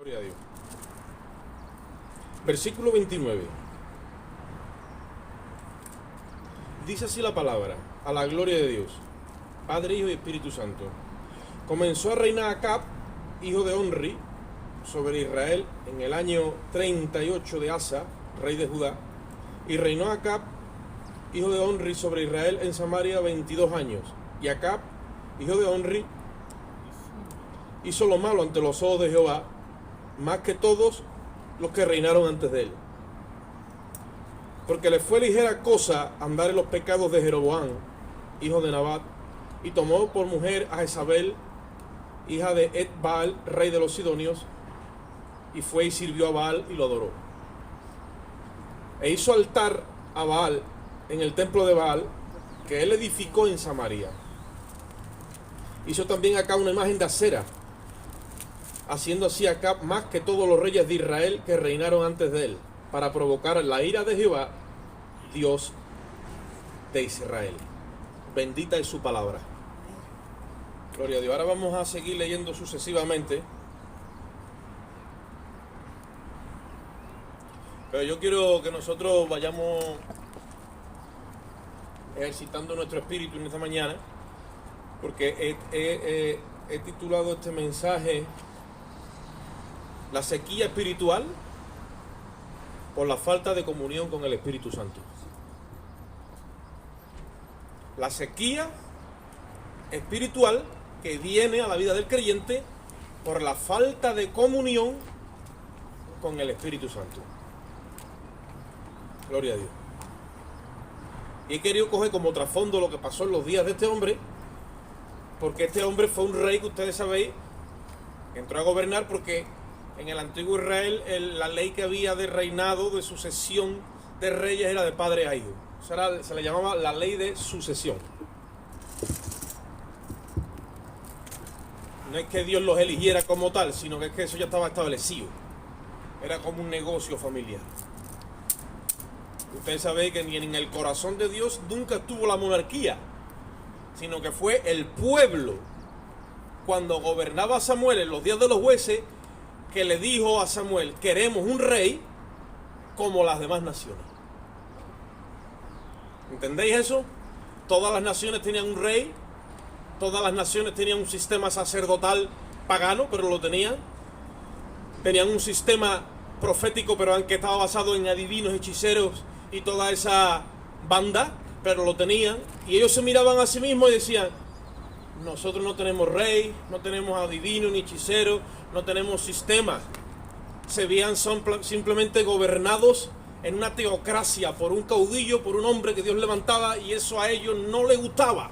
Gloria a Dios. Versículo 29. Dice así la palabra, a la gloria de Dios, Padre, Hijo y Espíritu Santo. Comenzó a reinar Acab, hijo de Onri, sobre Israel en el año 38 de Asa, rey de Judá, y reinó Acab, hijo de Onri, sobre Israel en Samaria 22 años. Y Acab, hijo de Onri, hizo lo malo ante los ojos de Jehová, más que todos los que reinaron antes de él. Porque le fue ligera cosa andar en los pecados de Jeroboam, hijo de Nabat, y tomó por mujer a Jezabel, hija de Et-Baal, rey de los Sidonios, y fue y sirvió a Baal y lo adoró. E hizo altar a Baal en el templo de Baal, que él edificó en Samaria. Hizo también acá una imagen de acera, haciendo así Acab más que todos los reyes de Israel que reinaron antes de él, para provocar la ira de Jehová, Dios de Israel. Bendita es su palabra. Gloria a Dios. Ahora vamos a seguir leyendo sucesivamente. Pero yo quiero que nosotros vayamos ejercitando nuestro espíritu en esta mañana, porque he titulado este mensaje La sequía espiritual por la falta de comunión con el Espíritu Santo. La sequía espiritual que viene a la vida del creyente por la falta de comunión con el Espíritu Santo. Gloria a Dios. Y he querido coger como trasfondo lo que pasó en los días de este hombre, porque este hombre fue un rey que ustedes sabéis, que entró a gobernar porque en el antiguo Israel la ley que había de reinado, de sucesión de reyes, era de padre a hijo. O sea, se le llamaba la ley de sucesión. No es que Dios los eligiera como tal, sino que es que eso ya estaba establecido. Era como un negocio familiar. Ustedes saben que ni en el corazón de Dios nunca estuvo la monarquía, sino que fue el pueblo, cuando gobernaba Samuel en los días de los jueces, que le dijo a Samuel: queremos un rey como las demás naciones. ¿Entendéis eso? Todas las naciones tenían un rey, todas las naciones tenían un sistema sacerdotal pagano, pero lo tenían. Tenían un sistema profético, pero que estaba basado en adivinos, hechiceros y toda esa banda, pero lo tenían. Y ellos se miraban a sí mismos y decían: nosotros no tenemos rey, no tenemos adivinos ni hechiceros, no tenemos sistema. Se veían simplemente gobernados en una teocracia por un caudillo, por un hombre que Dios levantaba, y eso a ellos no les gustaba.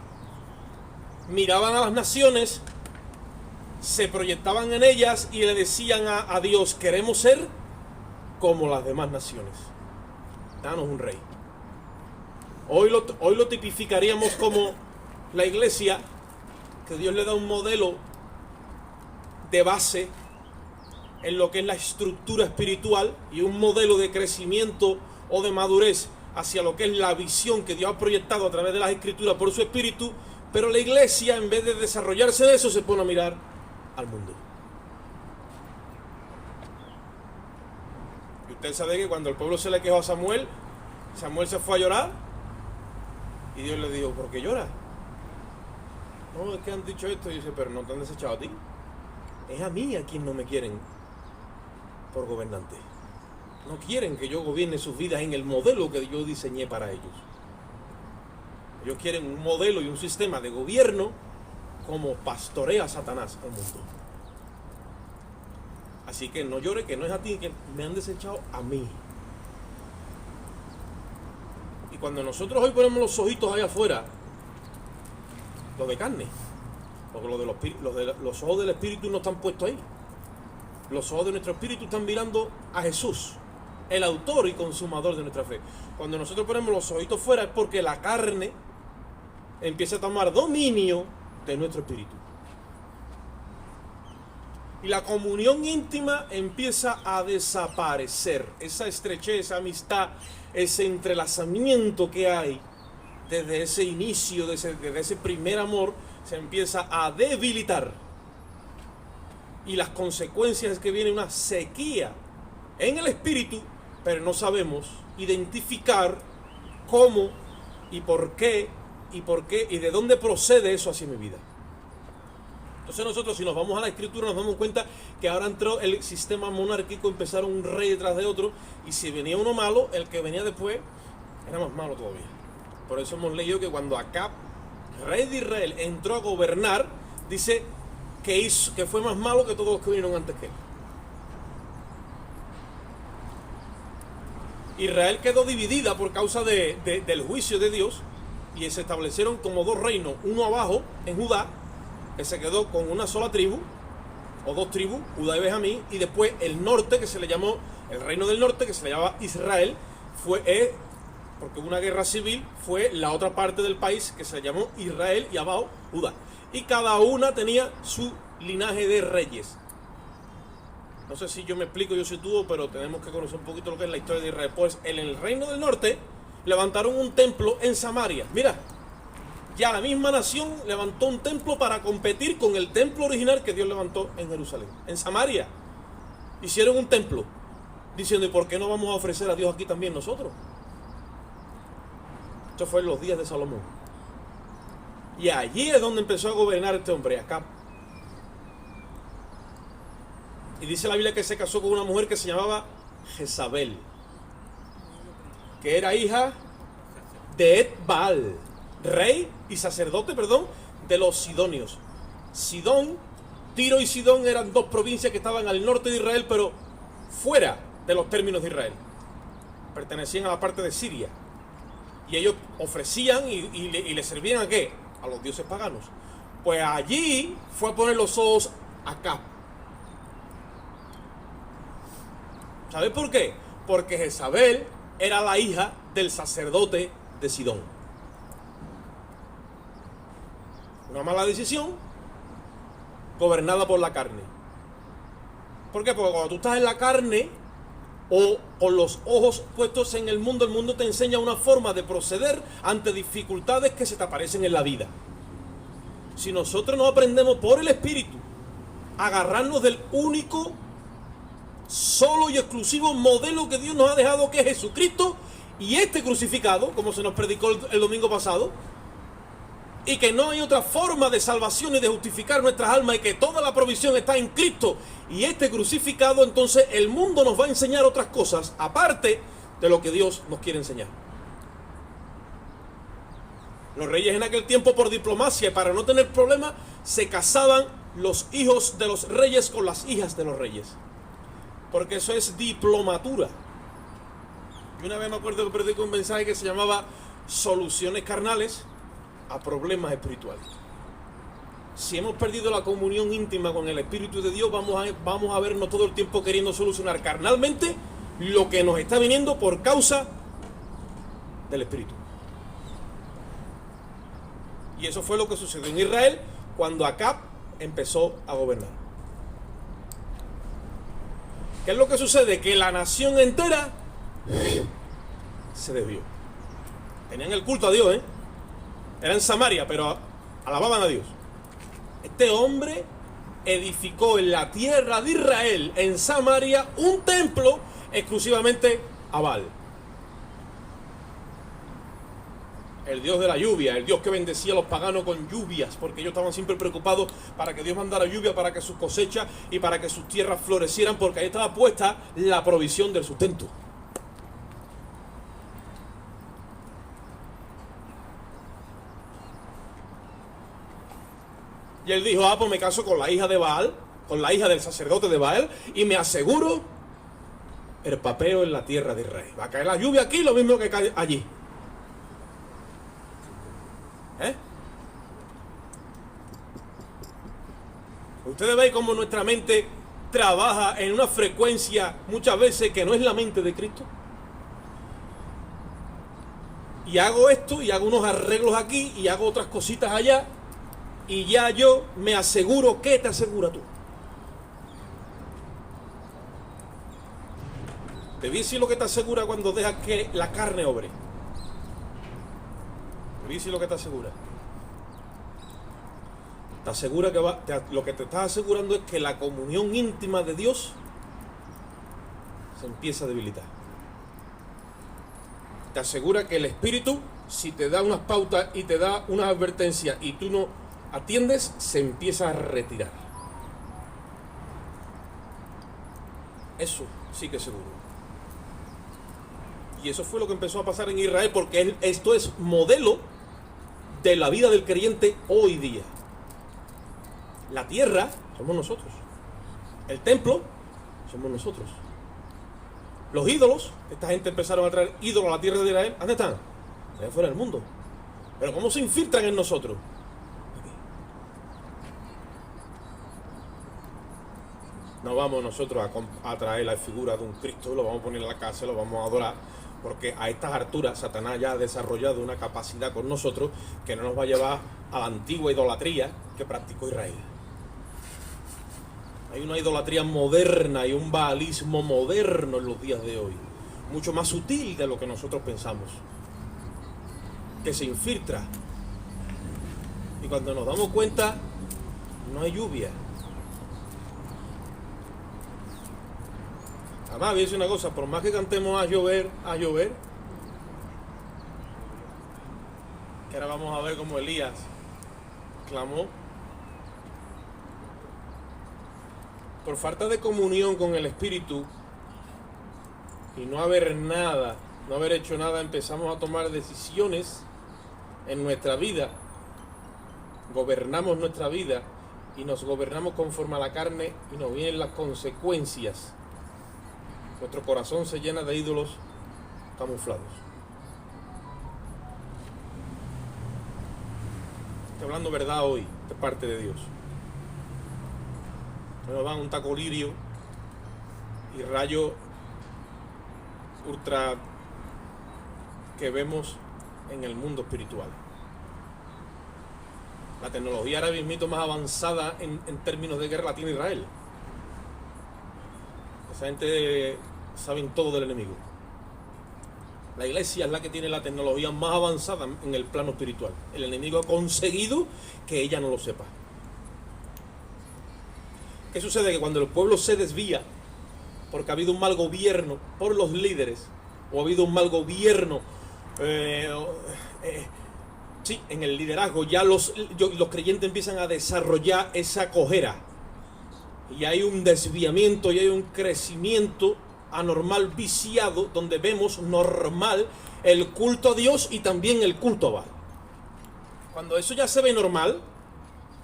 Miraban a las naciones, se proyectaban en ellas y le decían a Dios: queremos ser como las demás naciones, danos un rey. Hoy lo tipificaríamos como la iglesia, que Dios le da un modelo de base en lo que es la estructura espiritual y un modelo de crecimiento o de madurez hacia lo que es la visión que Dios ha proyectado a través de las escrituras por su espíritu. Pero la iglesia, en vez de desarrollarse de eso, se pone a mirar al mundo. Y usted sabe que cuando el pueblo se le quejó a Samuel, Samuel se fue a llorar y Dios le dijo: ¿por qué lloras? No, es que han dicho esto. Y dice: pero no te han desechado a ti, es a mí a quien no me quieren por gobernante. No quieren que yo gobierne sus vidas en el modelo que yo diseñé para ellos. Ellos quieren un modelo y un sistema de gobierno como pastorea Satanás al mundo. Así que no llore, que no es a ti, que me han desechado a mí. Y cuando nosotros hoy ponemos los ojitos allá afuera, lo de carne, porque los ojos del espíritu no están puestos ahí. Los ojos de nuestro espíritu están mirando a Jesús, el autor y consumador de nuestra fe. Cuando nosotros ponemos los ojitos fuera es porque la carne empieza a tomar dominio de nuestro espíritu. Y la comunión íntima empieza a desaparecer. Esa estrechez, esa amistad, ese entrelazamiento que hay desde ese inicio, desde ese primer amor, se empieza a debilitar. y las consecuencias es que viene una sequía en el espíritu, pero no sabemos identificar cómo y por qué y de dónde procede eso hacia mi vida. Entonces nosotros, si nos vamos a la escritura, nos damos cuenta que ahora entró el sistema monárquico, empezaron un rey detrás de otro, y si venía uno malo, el que venía después era más malo todavía. Por eso hemos leído que cuando Acab, rey de Israel, entró a gobernar, dice que fue más malo que todos los que vinieron antes que él. Israel quedó dividida por causa del juicio de Dios, y se establecieron como dos reinos, uno abajo en Judá, que se quedó con una sola tribu, o dos tribus, Judá y Benjamín, y después el norte, que se le llamó, el reino del norte, que se le llamaba Israel, porque hubo una guerra civil, fue la otra parte del país que se llamó Israel, y abajo Judá. Y cada una tenía su linaje de reyes. No sé si yo me explico, yo sitúo, pero tenemos que conocer un poquito lo que es la historia de Israel. Pues en el reino del norte levantaron un templo en Samaria. Mira, ya la misma nación levantó un templo para competir con el templo original que Dios levantó en Jerusalén. En Samaria hicieron un templo, diciendo, ¿y por qué no vamos a ofrecer a Dios aquí también nosotros? Esto fue en los días de Salomón. Y allí es donde empezó a gobernar este hombre, Acab. Y dice la Biblia que se casó con una mujer que se llamaba Jezabel, que era hija de Ed-Baal, rey y sacerdote, de los sidonios. Sidón, Tiro y Sidón eran dos provincias que estaban al norte de Israel, pero fuera de los términos de Israel. Pertenecían a la parte de Siria. Y ellos ofrecían y le servían ¿a qué? A los dioses paganos. Pues allí fue a poner los ojos Acab. ¿Sabes por qué? Porque Jezabel era la hija del sacerdote de Sidón. Una mala decisión gobernada por la carne. ¿Por qué? Porque cuando tú estás en la carne o con los ojos puestos en el mundo te enseña una forma de proceder ante dificultades que se te aparecen en la vida. Si nosotros no aprendemos por el Espíritu a agarrarnos del único, solo y exclusivo modelo que Dios nos ha dejado, que es Jesucristo, y este crucificado, como se nos predicó el domingo pasado, y que no hay otra forma de salvación y de justificar nuestras almas, y que toda la provisión está en Cristo y este crucificado, entonces el mundo nos va a enseñar otras cosas aparte de lo que Dios nos quiere enseñar. Los reyes en aquel tiempo, por diplomacia y para no tener problemas, se casaban los hijos de los reyes con las hijas de los reyes, porque eso es diplomatura. Y una vez me acuerdo que predicé un mensaje que se llamaba Soluciones carnales a problemas espirituales. Si hemos perdido la comunión íntima con el Espíritu de Dios, vamos a vernos todo el tiempo queriendo solucionar carnalmente lo que nos está viniendo por causa del Espíritu. Y eso fue lo que sucedió en Israel cuando Acab empezó a gobernar. ¿Qué es lo que sucede? Que la nación entera se desvió. Tenían el culto a Dios, Era en Samaria, pero alababan a Dios. Este hombre edificó en la tierra de Israel, en Samaria, un templo exclusivamente a Baal. El Dios de la lluvia, el Dios que bendecía a los paganos con lluvias, porque ellos estaban siempre preocupados para que Dios mandara lluvia para que sus cosechas y para que sus tierras florecieran, porque ahí estaba puesta la provisión del sustento. Y él dijo, pues me caso con la hija de Baal, con la hija del sacerdote de Baal, y me aseguro el papeo en la tierra de Israel. Va a caer la lluvia aquí, lo mismo que cae allí. Ustedes ven cómo nuestra mente trabaja en una frecuencia muchas veces que no es la mente de Cristo. Y hago esto, y hago unos arreglos aquí, y hago otras cositas allá, y ya yo me aseguro. ¿Qué te asegura tú? Te voy a decir lo que te asegura cuando dejas que la carne obre. Te voy a decir lo que te asegura. te asegura que lo que te está asegurando es que la comunión íntima de Dios se empieza a debilitar. Te asegura que el Espíritu, si te da unas pautas y te da unas advertencias y tú no atiendes, se empieza a retirar. Eso sí que es seguro. Y eso fue lo que empezó a pasar en Israel, porque esto es modelo de la vida del creyente hoy día. La tierra somos nosotros. El templo somos nosotros. Los ídolos, esta gente empezaron a traer ídolos a la tierra de Israel. ¿Dónde están? Allá fuera del mundo. Pero ¿cómo se infiltran en nosotros? Aquí. No vamos nosotros a traer la figura de un Cristo, lo vamos a poner en la casa, lo vamos a adorar, porque a estas alturas Satanás ya ha desarrollado una capacidad con nosotros que no nos va a llevar a la antigua idolatría que practicó Israel. Hay una idolatría moderna y un baalismo moderno en los días de hoy, mucho más sutil de lo que nosotros pensamos, que se infiltra. Y cuando nos damos cuenta, no hay lluvia. Además, voy a decir una cosa, por más que cantemos a llover, que ahora vamos a ver cómo Elías clamó, por falta de comunión con el Espíritu y no haber hecho nada, empezamos a tomar decisiones en nuestra vida, gobernamos nuestra vida y nos gobernamos conforme a la carne y nos vienen las consecuencias. Nuestro corazón se llena de ídolos camuflados. Estoy hablando verdad hoy, de parte de Dios. Nos dan un taco lirio y rayo ultra que vemos en el mundo espiritual. La tecnología ahora mismo más avanzada en términos de guerra la tiene Israel. Esa gente saben todo del enemigo. La iglesia es la que tiene la tecnología más avanzada en el plano espiritual. El enemigo ha conseguido que ella no lo sepa. ¿Qué sucede? Que cuando el pueblo se desvía, porque ha habido un mal gobierno por los líderes, o ha habido un mal gobierno en el liderazgo, ya los creyentes empiezan a desarrollar esa cojera. Y hay un desviamiento y hay un crecimiento anormal, viciado, donde vemos normal el culto a Dios y también el culto a Baal. Cuando eso ya se ve normal,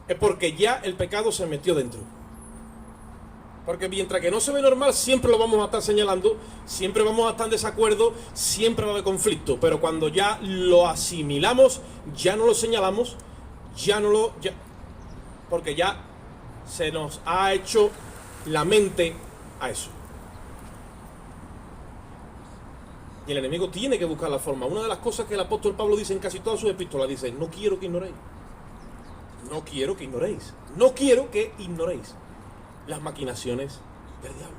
es porque ya el pecado se metió dentro. Porque mientras que no se ve normal, siempre lo vamos a estar señalando, siempre vamos a estar en desacuerdo, siempre va a haber conflicto. Pero cuando ya lo asimilamos, ya no lo señalamos, porque ya se nos ha hecho la mente a eso. Y el enemigo tiene que buscar la forma. Una de las cosas que el apóstol Pablo dice en casi todas sus epístolas, dice: no quiero que ignoréis. No quiero que ignoréis. No quiero que ignoréis las maquinaciones del diablo.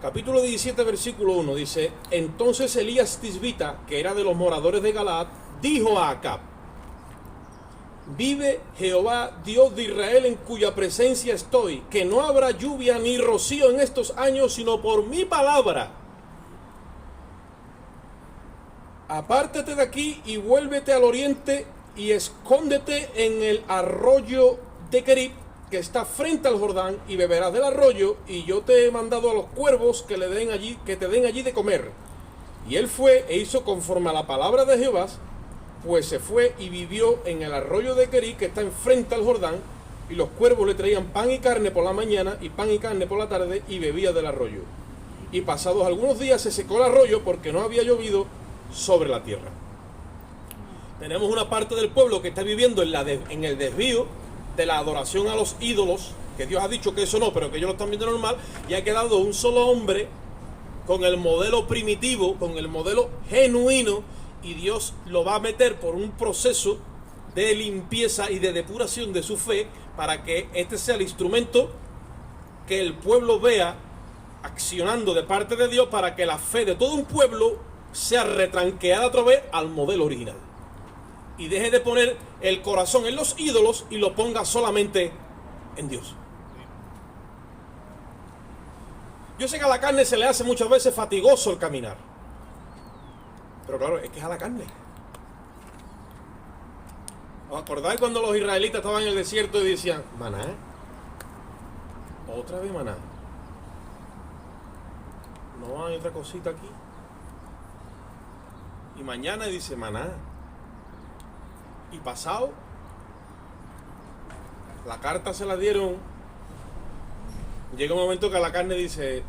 Capítulo 17, versículo 1 dice: entonces Elías Tisbita, que era de los moradores de Galaad, dijo a Acab: vive Jehová, Dios de Israel, en cuya presencia estoy, que no habrá lluvia ni rocío en estos años, sino por mi palabra. Apártate de aquí y vuélvete al oriente y escóndete en el arroyo de Kerib, que está frente al Jordán, y beberás del arroyo, y yo te he mandado a los cuervos que te den allí de comer. Y él fue e hizo conforme a la palabra de Jehová, pues se fue y vivió en el arroyo de Kerib, que está enfrente al Jordán, y los cuervos le traían pan y carne por la mañana y pan y carne por la tarde, y bebía del arroyo. Y pasados algunos días se secó el arroyo porque no había llovido sobre la tierra. Tenemos una parte del pueblo que está viviendo en el desvío de la adoración a los ídolos, que Dios ha dicho que eso no, pero que ellos lo están viendo normal, y ha quedado un solo hombre con el modelo primitivo, con el modelo genuino, y Dios lo va a meter por un proceso de limpieza y de depuración de su fe, para que este sea el instrumento que el pueblo vea accionando de parte de Dios, para que la fe de todo un pueblo sea retranqueada otra vez al modelo original. Y deje de poner el corazón en los ídolos y lo ponga solamente en Dios. Yo sé que a la carne se le hace muchas veces fatigoso el caminar. Pero claro, es que es a la carne. ¿Os acordáis cuando los israelitas estaban en el desierto y decían, maná? Otra vez maná. No hay otra cosita aquí. Y mañana dice maná. Y pasado, la carta se la dieron. Llega un momento que a la carne dice,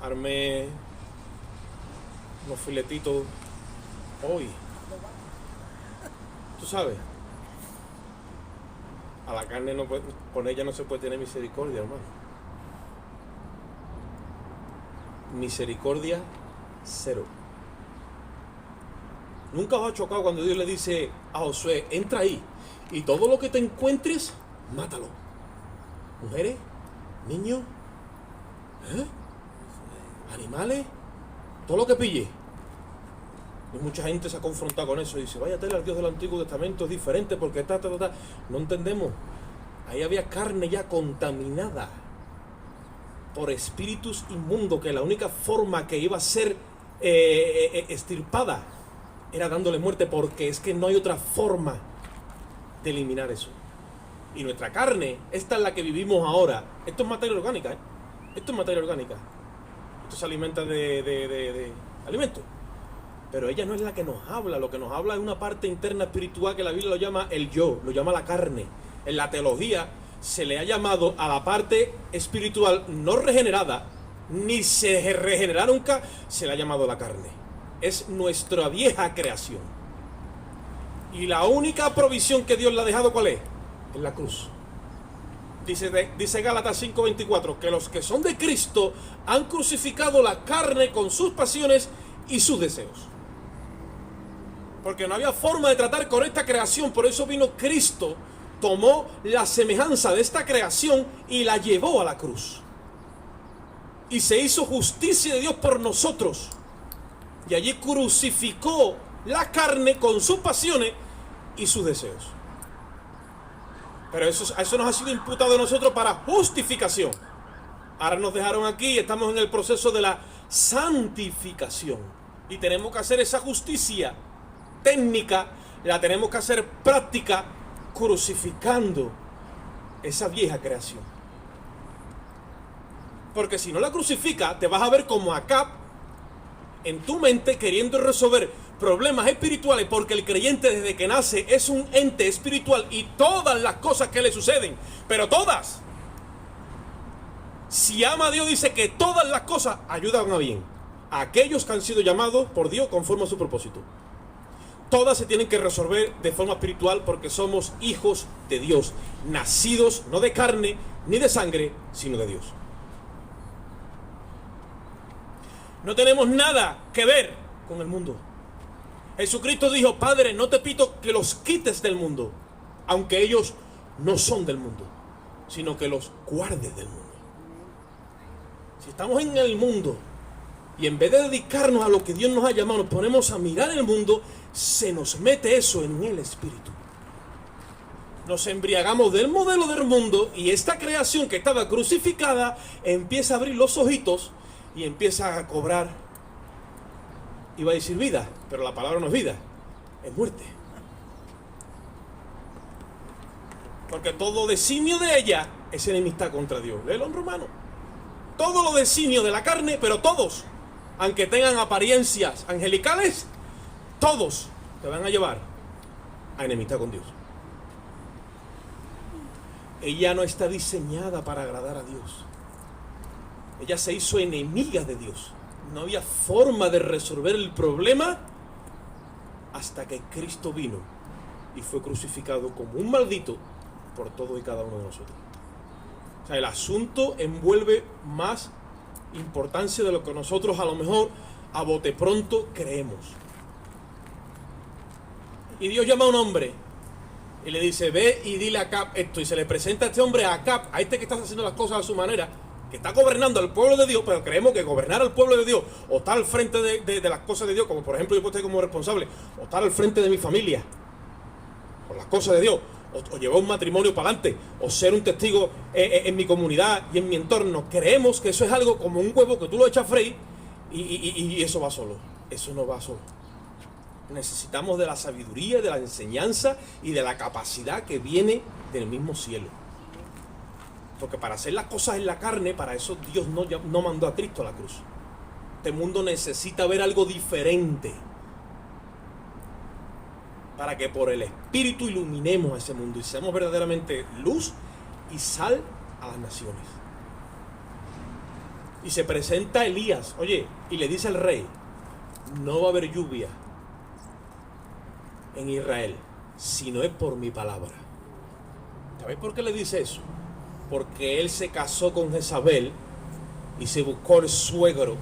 armé unos filetitos hoy. Tú sabes, a la carne no puede, con ella no se puede tener misericordia, hermano. Misericordia cero. Nunca os ha chocado cuando Dios le dice a Josué, entra ahí y todo lo que te encuentres, mátalo. Mujeres, niños, animales, todo lo que pille. Y mucha gente se ha confrontado con eso y dice, vaya tela, el Dios del Antiguo Testamento es diferente porque no entendemos. Ahí había carne ya contaminada por espíritus inmundos, que la única forma que iba a ser extirpada era dándole muerte, porque es que no hay otra forma de eliminar eso. Y nuestra carne, esta es la que vivimos ahora. Esto es materia orgánica, ¿eh? Esto es materia orgánica. Esto se alimenta de alimentos. Pero ella no es la que nos habla. Lo que nos habla es una parte interna espiritual que la Biblia lo llama el yo, lo llama la carne. En la teología se le ha llamado a la parte espiritual no regenerada, ni se regenerará nunca, se le ha llamado la carne. Es nuestra vieja creación. Y la única provisión que Dios le ha dejado, ¿cuál es? En la cruz. Dice Gálatas 5:24, que los que son de Cristo han crucificado la carne con sus pasiones y sus deseos. Porque no había forma de tratar con esta creación, por eso vino Cristo, tomó la semejanza de esta creación y la llevó a la cruz. Y se hizo justicia de Dios por nosotros. Y allí crucificó la carne con sus pasiones y sus deseos. Pero eso nos ha sido imputado a nosotros para justificación. Ahora nos dejaron aquí y estamos en el proceso de la santificación. Y tenemos que hacer esa justicia técnica, la tenemos que hacer práctica, crucificando esa vieja creación. Porque si no la crucifica, te vas a ver como Acab en tu mente queriendo resolver problemas espirituales, porque el creyente desde que nace es un ente espiritual y todas las cosas que le suceden, pero todas, si ama a Dios, dice que todas las cosas ayudan a bien a aquellos que han sido llamados por Dios conforme a su propósito. Todas se tienen que resolver de forma espiritual porque somos hijos de Dios, nacidos no de carne ni de sangre, sino de Dios. No tenemos nada que ver con el mundo. Jesucristo dijo, Padre, no te pido que los quites del mundo, aunque ellos no son del mundo, sino que los guardes del mundo. Si estamos en el mundo y en vez de dedicarnos a lo que Dios nos ha llamado, nos ponemos a mirar el mundo, se nos mete eso en el espíritu. Nos embriagamos del modelo del mundo y esta creación que estaba crucificada empieza a abrir los ojitos y empieza a cobrar, iba a decir vida, pero la palabra no es vida, es muerte. Porque todo designio de ella es enemistad contra Dios. Léelo en Romano. Todo lo designio de la carne, pero todos, aunque tengan apariencias angelicales, todos te van a llevar a enemistad con Dios. Ella no está diseñada para agradar a Dios. Ella se hizo enemiga de Dios. No había forma de resolver el problema hasta que Cristo vino y fue crucificado como un maldito por todo y cada uno de nosotros. O sea, el asunto envuelve más importancia de lo que nosotros a lo mejor a bote pronto creemos. Y Dios llama a un hombre y le dice, ve y dile a Acab esto, y se le presenta a este hombre, a Acab, a este que está haciendo las cosas a su manera, que está gobernando al pueblo de Dios, pero creemos que gobernar al pueblo de Dios, o estar al frente de las cosas de Dios, como por ejemplo yo puedo estar como responsable, o estar al frente de mi familia, por las cosas de Dios, o llevar un matrimonio para adelante, o ser un testigo en mi comunidad y en mi entorno, creemos que eso es algo como un huevo que tú lo echas a freír y eso va solo. Eso no va solo. Necesitamos de la sabiduría, de la enseñanza y de la capacidad que viene del mismo cielo. Porque para hacer las cosas en la carne, para eso Dios no mandó a Cristo a la cruz. Este mundo necesita ver algo diferente, para que por el Espíritu iluminemos a ese mundo y seamos verdaderamente luz y sal a las naciones. Y se presenta Elías, oye, y le dice al rey: no va a haber lluvia en Israel, si no es por mi palabra. ¿Sabéis por qué le dice eso? Porque él se casó con Jezabel y se buscó el suegro,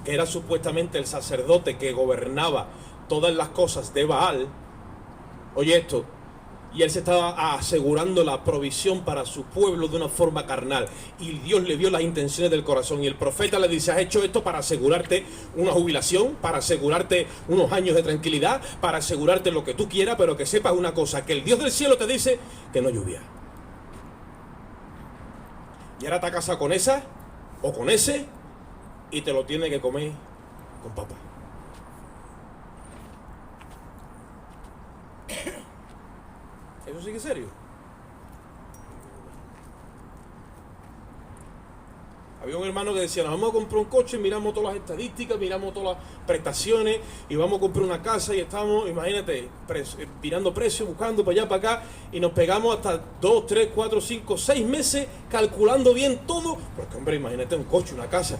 que era supuestamente el sacerdote que gobernaba todas las cosas de Baal. Oye esto, y él se estaba asegurando la provisión para su pueblo de una forma carnal, y Dios le vio las intenciones del corazón, y el profeta le dice: has hecho esto para asegurarte una jubilación, para asegurarte unos años de tranquilidad, para asegurarte lo que tú quieras, pero que sepas una cosa, que el Dios del cielo te dice que no lluvia. Y ahora te casas con esa o con ese y te lo tienes que comer con papa. Eso sí que es serio. Había un hermano que decía: nos vamos a comprar un coche, miramos todas las estadísticas, miramos todas las prestaciones y vamos a comprar una casa, y estamos, imagínate, mirando precios, buscando para allá, para acá, y nos pegamos hasta 2, 3, 4, 5, 6 meses calculando bien todo, porque hombre, imagínate un coche, una casa.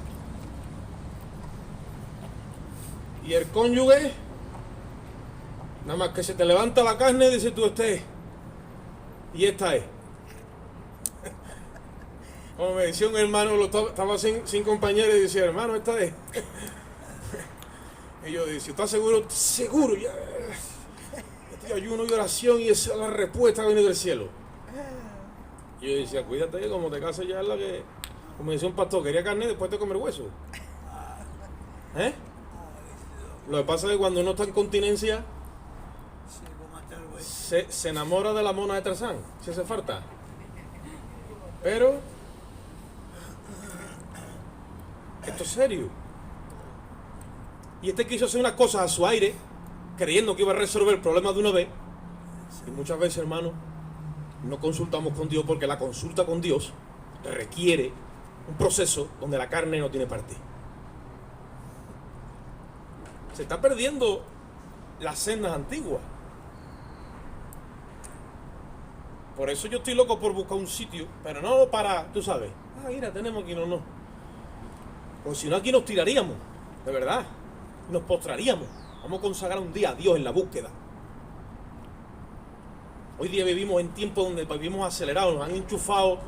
Y el cónyuge, nada más que se te levanta la carne, dice tú: y esta es. Como me decía un hermano, estaba sin compañero, y decía: hermano, esta es. Y yo decía: ¿estás seguro? Seguro, ya. Este ayuno y oración, y esa es la respuesta que viene del cielo. Y yo decía: cuídate, que como te cases ya es la que, como decía un pastor, quería carne después de comer hueso. Lo que pasa es que cuando uno está en continencia, se enamora de la mona de Tarzán, si hace falta. Pero esto es serio. Y este quiso hacer unas cosas a su aire, creyendo que iba a resolver el problema de una vez. Y muchas veces, hermano, no consultamos con Dios, porque la consulta con Dios requiere un proceso donde la carne no tiene parte. Se está perdiendo las sendas antiguas. Por eso yo estoy loco por buscar un sitio, pero no para, tú sabes, mira, tenemos aquí, no. Porque si no, aquí nos tiraríamos, de verdad, nos postraríamos. Vamos a consagrar un día a Dios en la búsqueda. Hoy día vivimos en tiempos donde vivimos acelerados, nos han enchufado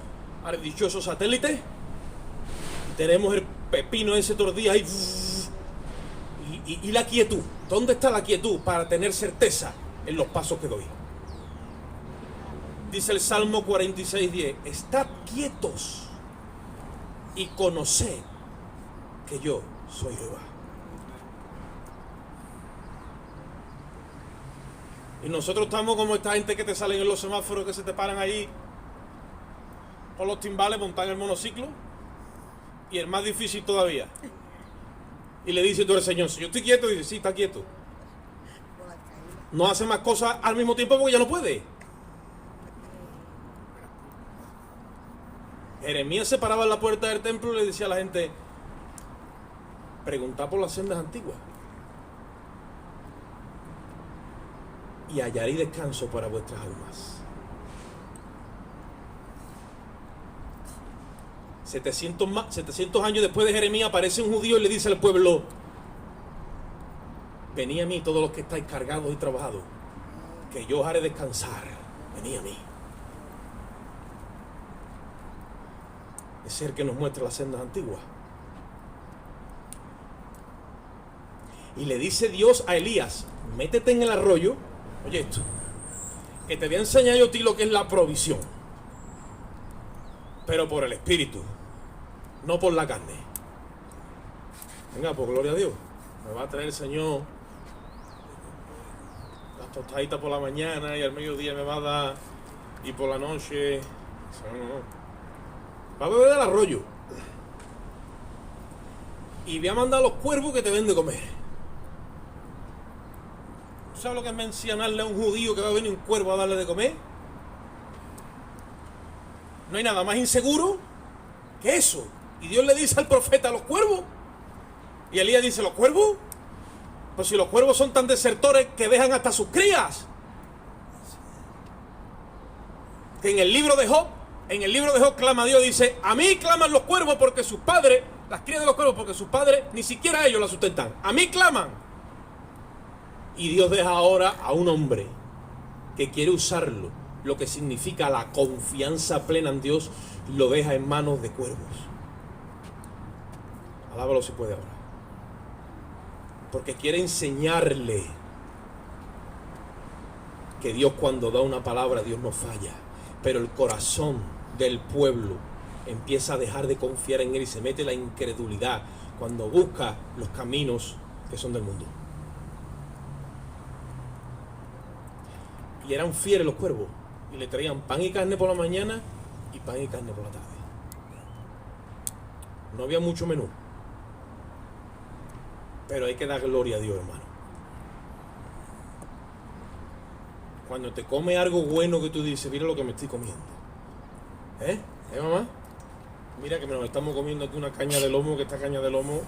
al dichoso satélite, y tenemos el pepino ese todos los días ahí. Y la quietud. ¿Dónde está la quietud para tener certeza en los pasos que doy? Dice el Salmo 46:10: estad quietos y conoced que yo soy Jehová. Y nosotros estamos como esta gente que te salen en los semáforos, que se te paran ahí con los timbales, montan el monociclo, y el más difícil todavía. Y le dice tú al Señor: si yo estoy quieto, y dice: sí, está quieto. No hace más cosas al mismo tiempo porque ya no puede. Jeremías se paraba en la puerta del templo y le decía a la gente: preguntad por las sendas antiguas y hallaréis descanso para vuestras almas. 700 años después de Jeremías aparece un judío y le dice al pueblo: venid a mí todos los que estáis cargados y trabajados, que yo os haré descansar. Venid a mí. Es el que nos muestra las sendas antiguas. Y le dice Dios a Elías: métete en el arroyo. Oye esto, que te voy a enseñar yo a ti lo que es la provisión, pero por el Espíritu. no por la carne. Venga, pues gloria a Dios. Me va a traer el Señor las tostaditas por la mañana y al mediodía me va a dar, y por la noche... No. Va a beber del arroyo. Y voy a mandar a los cuervos que te den de comer. ¿Sabes lo que es mencionarle a un judío que va a venir un cuervo a darle de comer? No hay nada más inseguro que eso. Y Dios le dice al profeta, los cuervos. Y Elías dice, ¿los cuervos? Pues si los cuervos son tan desertores que dejan hasta sus crías. Que en el libro de Job clama a Dios, dice, a mí claman los cuervos porque sus padres, las crías de los cuervos, porque sus padres ni siquiera ellos la sustentan. A mí claman. Y Dios deja ahora a un hombre que quiere usarlo, lo que significa la confianza plena en Dios, lo deja en manos de cuervos. Alábalo si puede ahora. Porque quiere enseñarle que Dios, cuando da una palabra, Dios no falla. Pero el corazón del pueblo empieza a dejar de confiar en Él y se mete la incredulidad cuando busca los caminos que son del mundo. Y eran fieles los cuervos y le traían pan y carne por la mañana y pan y carne por la tarde. No había mucho menú, pero hay que dar gloria a Dios, hermano. Cuando te come algo bueno que tú dices, mira lo que me estoy comiendo. ¿Eh mamá? Mira que nos estamos comiendo aquí una caña de lomo, que esta caña de lomo,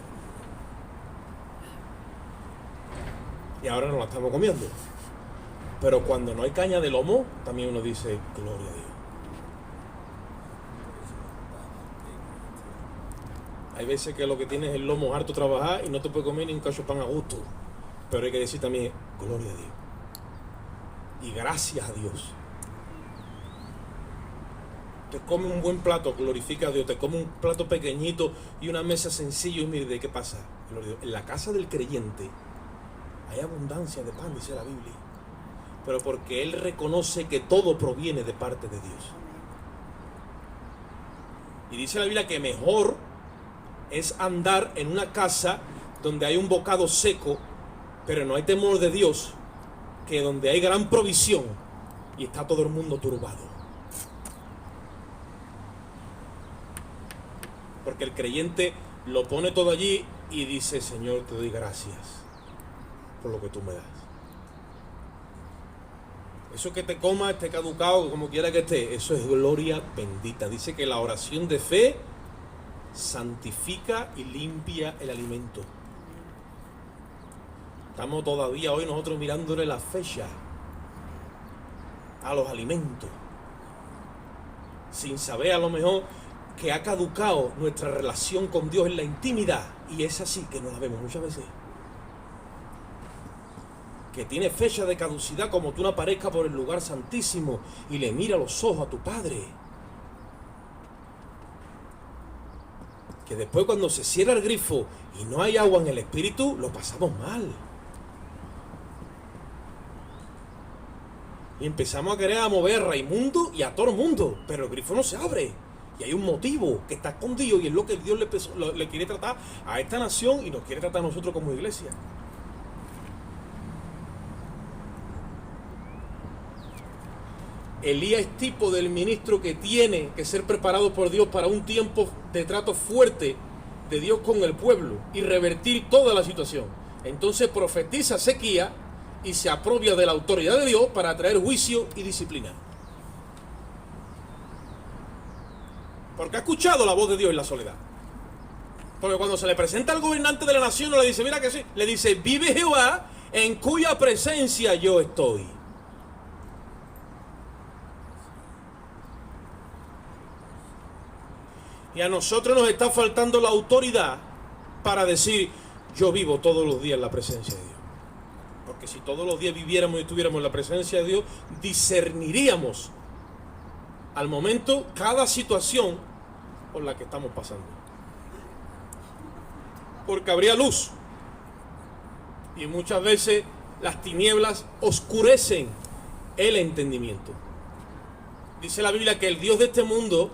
y ahora nos la estamos comiendo. Pero cuando no hay caña de lomo, también uno dice, gloria a Dios. Hay veces que lo que tienes es el lomo harto trabajar y no te puedes comer ni un cacho de pan a gusto. Pero hay que decir también, gloria a Dios. Y gracias a Dios. Te come un buen plato, glorifica a Dios. Te come un plato pequeñito y una mesa sencilla y mire, ¿de qué pasa? En la casa del creyente hay abundancia de pan, dice la Biblia. Pero porque él reconoce que todo proviene de parte de Dios. Y dice la Biblia que mejor es andar en una casa donde hay un bocado seco, pero no hay temor de Dios, que donde hay gran provisión y está todo el mundo turbado. Porque el creyente lo pone todo allí y dice, Señor, te doy gracias por lo que tú me das. Eso que te coma, esté caducado, como quiera que esté, eso es gloria bendita. Dice que la oración de fe santifica y limpia el alimento. Estamos todavía hoy nosotros mirándole la fecha a los alimentos, sin saber a lo mejor que ha caducado nuestra relación con Dios en la intimidad. Y es así que no la vemos muchas veces. Que tiene fecha de caducidad, como tú no aparezcas por el lugar santísimo y le mira los ojos a tu Padre. Que después, cuando se cierra el grifo y no hay agua en el espíritu, lo pasamos mal. Y empezamos a querer a mover a Raimundo y a todo el mundo, pero el grifo no se abre. Y hay un motivo que está escondido y es lo que Dios le quiere tratar a esta nación y nos quiere tratar a nosotros como iglesia. Elías es tipo del ministro que tiene que ser preparado por Dios para un tiempo de trato fuerte de Dios con el pueblo y revertir toda la situación. Entonces profetiza sequía y se apropia de la autoridad de Dios para traer juicio y disciplina. Porque ha escuchado la voz de Dios en la soledad. Porque cuando se le presenta al gobernante de la nación, no le dice, mira que sí, le dice, vive Jehová en cuya presencia yo estoy. Y a nosotros nos está faltando la autoridad para decir, yo vivo todos los días en la presencia de Dios. Porque si todos los días viviéramos y estuviéramos en la presencia de Dios, discerniríamos al momento cada situación por la que estamos pasando. Porque habría luz. Y muchas veces las tinieblas oscurecen el entendimiento. Dice la Biblia que el Dios de este mundo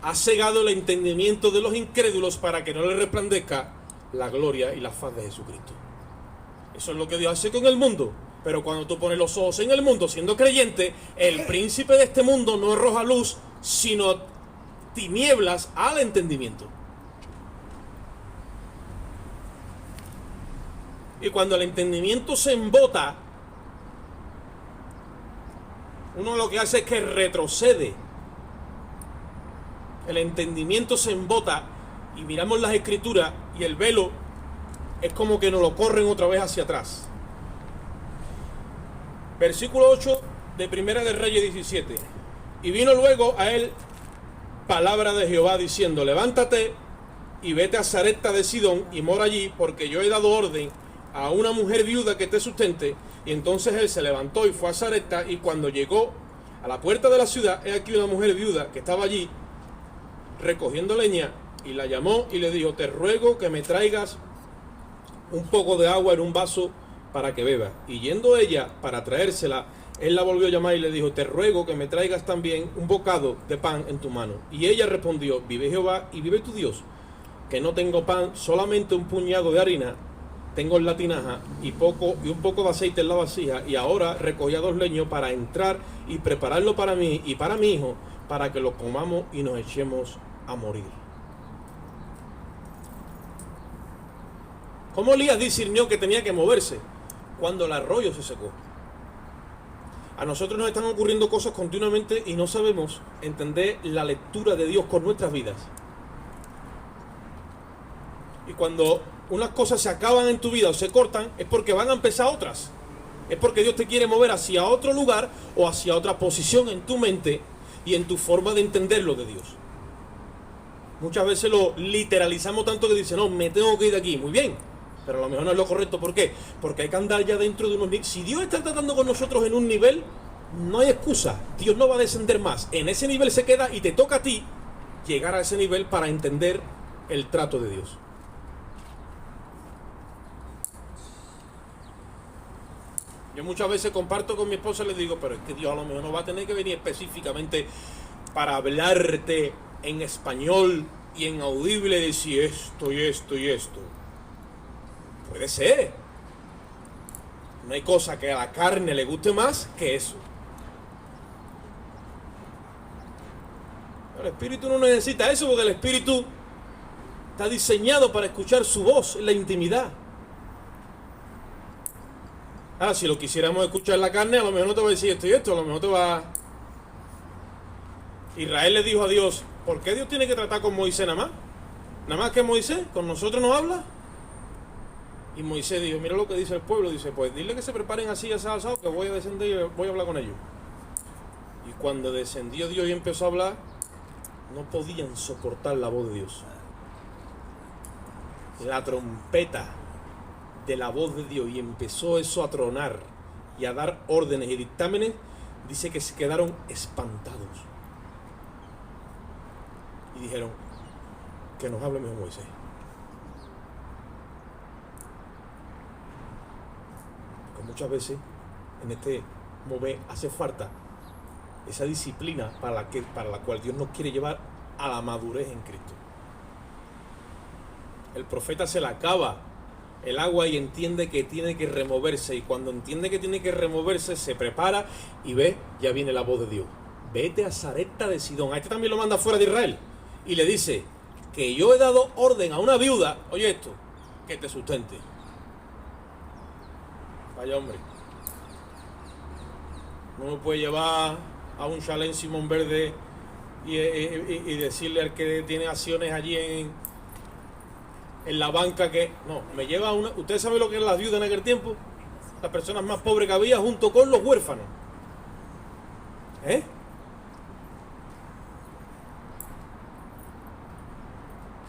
ha cegado el entendimiento de los incrédulos para que no les resplandezca la gloria y la faz de Jesucristo. Eso es lo que Dios hace con el mundo. Pero cuando tú pones los ojos en el mundo siendo creyente, el príncipe de este mundo no arroja luz, sino tinieblas al entendimiento. Y cuando el entendimiento se embota, uno lo que hace es que retrocede. El entendimiento se embota y miramos las escrituras y el velo es como que nos lo corren otra vez hacia atrás. Versículo 8 de Primera de Reyes 17. Y vino luego a él palabra de Jehová diciendo: levántate y vete a Sarepta de Sidón y mora allí, porque yo he dado orden a una mujer viuda que te sustente. Y entonces él se levantó y fue a Sarepta, y cuando llegó a la puerta de la ciudad, he aquí una mujer viuda que estaba allí recogiendo leña, y la llamó y le dijo: te ruego que me traigas un poco de agua en un vaso para que beba. Y yendo ella para traérsela, él la volvió a llamar y le dijo: te ruego que me traigas también un bocado de pan en tu mano. Y ella respondió: vive Jehová y vive tu Dios, que no tengo pan, solamente un puñado de harina tengo en la tinaja y un poco de aceite en la vasija, y ahora recogía 2 leños para entrar y prepararlo para mí y para mi hijo, para que lo comamos y nos echemos a morir. ¿Cómo Elías discernió que tenía que moverse? Cuando el arroyo se secó. A nosotros nos están ocurriendo cosas continuamente y no sabemos entender la lectura de Dios con nuestras vidas. Y cuando unas cosas se acaban en tu vida o se cortan, es porque van a empezar otras. Es porque Dios te quiere mover hacia otro lugar o hacia otra posición en tu mente y en tu forma de entender lo de Dios. Muchas veces lo literalizamos tanto que dicen: no, me tengo que ir de aquí. Muy bien, pero a lo mejor no es lo correcto. ¿Por qué? Porque hay que andar ya dentro de unos niveles. Si Dios está tratando con nosotros en un nivel, no hay excusa. Dios no va a descender más. En ese nivel se queda y te toca a ti llegar a ese nivel para entender el trato de Dios. Yo muchas veces comparto con mi esposa y le digo: pero es que Dios a lo mejor no va a tener que venir específicamente para hablarte en español y en audible, decir esto y esto y esto. Puede ser. No hay cosa que a la carne le guste más que eso. El espíritu no necesita eso, porque el espíritu está diseñado para escuchar su voz en la intimidad. Ahora, si lo quisiéramos escuchar en la carne, a lo mejor no te va a decir esto y esto, a lo mejor te va... Israel le dijo a Dios: ¿por qué Dios tiene que tratar con Moisés nada más? Nada más que Moisés, con nosotros no habla. Y Moisés dijo: mira lo que dice el pueblo. Dice: pues dile que se preparen así, asado, que voy a descender y voy a hablar con ellos. Y cuando descendió Dios y empezó a hablar, no podían soportar la voz de Dios. La trompeta de la voz de Dios, y empezó eso a tronar y a dar órdenes y dictámenes. Dice que se quedaron espantados y dijeron: que nos hable mejor Moisés. Porque muchas veces en este mover hace falta esa disciplina para la cual Dios nos quiere llevar a la madurez en Cristo. El profeta se le acaba el agua y entiende que tiene que removerse, y cuando entiende que tiene que removerse se prepara y ve, ya viene la voz de Dios: vete a Sarepta de Sidón. A este también lo manda fuera de Israel y le dice: que yo he dado orden a una viuda, oye esto, que te sustente. Vaya hombre, no me puede llevar a un chalet en Simón Verde y decirle al que tiene acciones allí en la banca que... No, me lleva a una... ¿Ustedes saben lo que era la viuda en aquel tiempo? Las personas más pobres que había, junto con los huérfanos.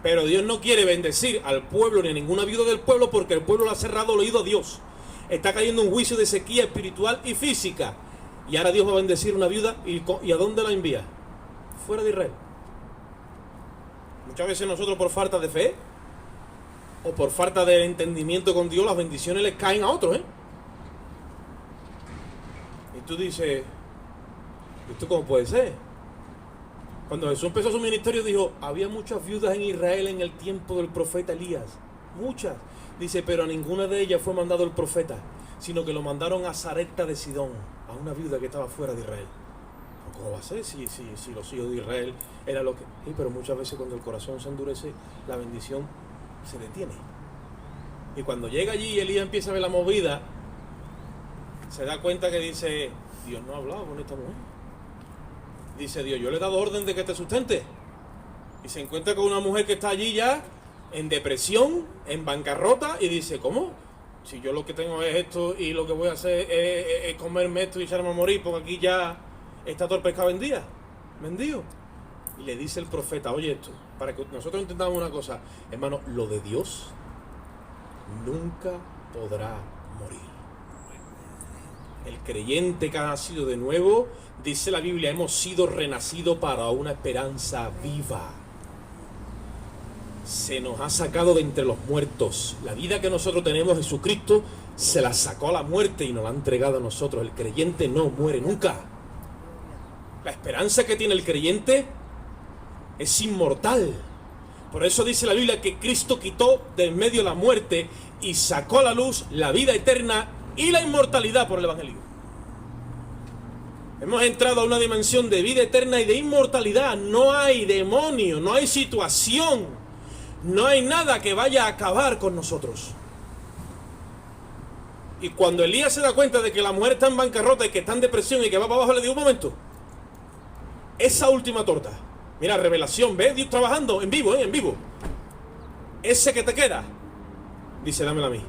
Pero Dios no quiere bendecir al pueblo ni a ninguna viuda del pueblo, porque el pueblo le ha cerrado el oído a Dios. Está cayendo un juicio de sequía espiritual y física. Y ahora Dios va a bendecir una viuda. ¿Y a dónde la envía? Fuera de Israel. Muchas veces nosotros, por falta de fe o por falta de entendimiento con Dios, las bendiciones les caen a otros, Y tú dices: ¿esto cómo puede ser? Cuando Jesús empezó su ministerio dijo, había muchas viudas en Israel en el tiempo del profeta Elías. Muchas. Dice, pero a ninguna de ellas fue mandado el profeta, sino que lo mandaron a Sarepta de Sidón, a una viuda que estaba fuera de Israel. ¿Cómo va a ser si los hijos de Israel era lo que...? Sí, pero muchas veces cuando el corazón se endurece, la bendición se detiene. Y cuando llega allí y Elías empieza a ver la movida, se da cuenta que dice, Dios no ha hablado con esta mujer. Dice Dios, yo le he dado orden de que te sustente. Y se encuentra con una mujer que está allí ya en depresión, en bancarrota, y dice, ¿cómo? Si yo lo que tengo es esto y lo que voy a hacer es comerme esto y echarme a morir, porque aquí ya está todo el pescado vendido. Y le dice el profeta, oye esto, para que nosotros entendamos una cosa, hermano, lo de Dios nunca podrá morir. El creyente que ha nacido de nuevo, dice la Biblia, hemos sido renacidos para una esperanza viva. Se nos ha sacado de entre los muertos. La vida que nosotros tenemos, Jesucristo se la sacó a la muerte y nos la ha entregado a nosotros. El creyente no muere nunca. La esperanza que tiene el creyente es inmortal. Por eso dice la Biblia que Cristo quitó de en medio la muerte y sacó a la luz la vida eterna y la inmortalidad por el Evangelio. Hemos entrado a una dimensión de vida eterna y de inmortalidad. No hay demonio, no hay situación, no hay nada que vaya a acabar con nosotros. Y cuando Elías se da cuenta de que la mujer está en bancarrota y que está en depresión y que va para abajo, le digo, un momento, esa última torta, mira, revelación, ¿ves? Dios trabajando en vivo, en vivo. Ese que te queda, dice, dámela a mí.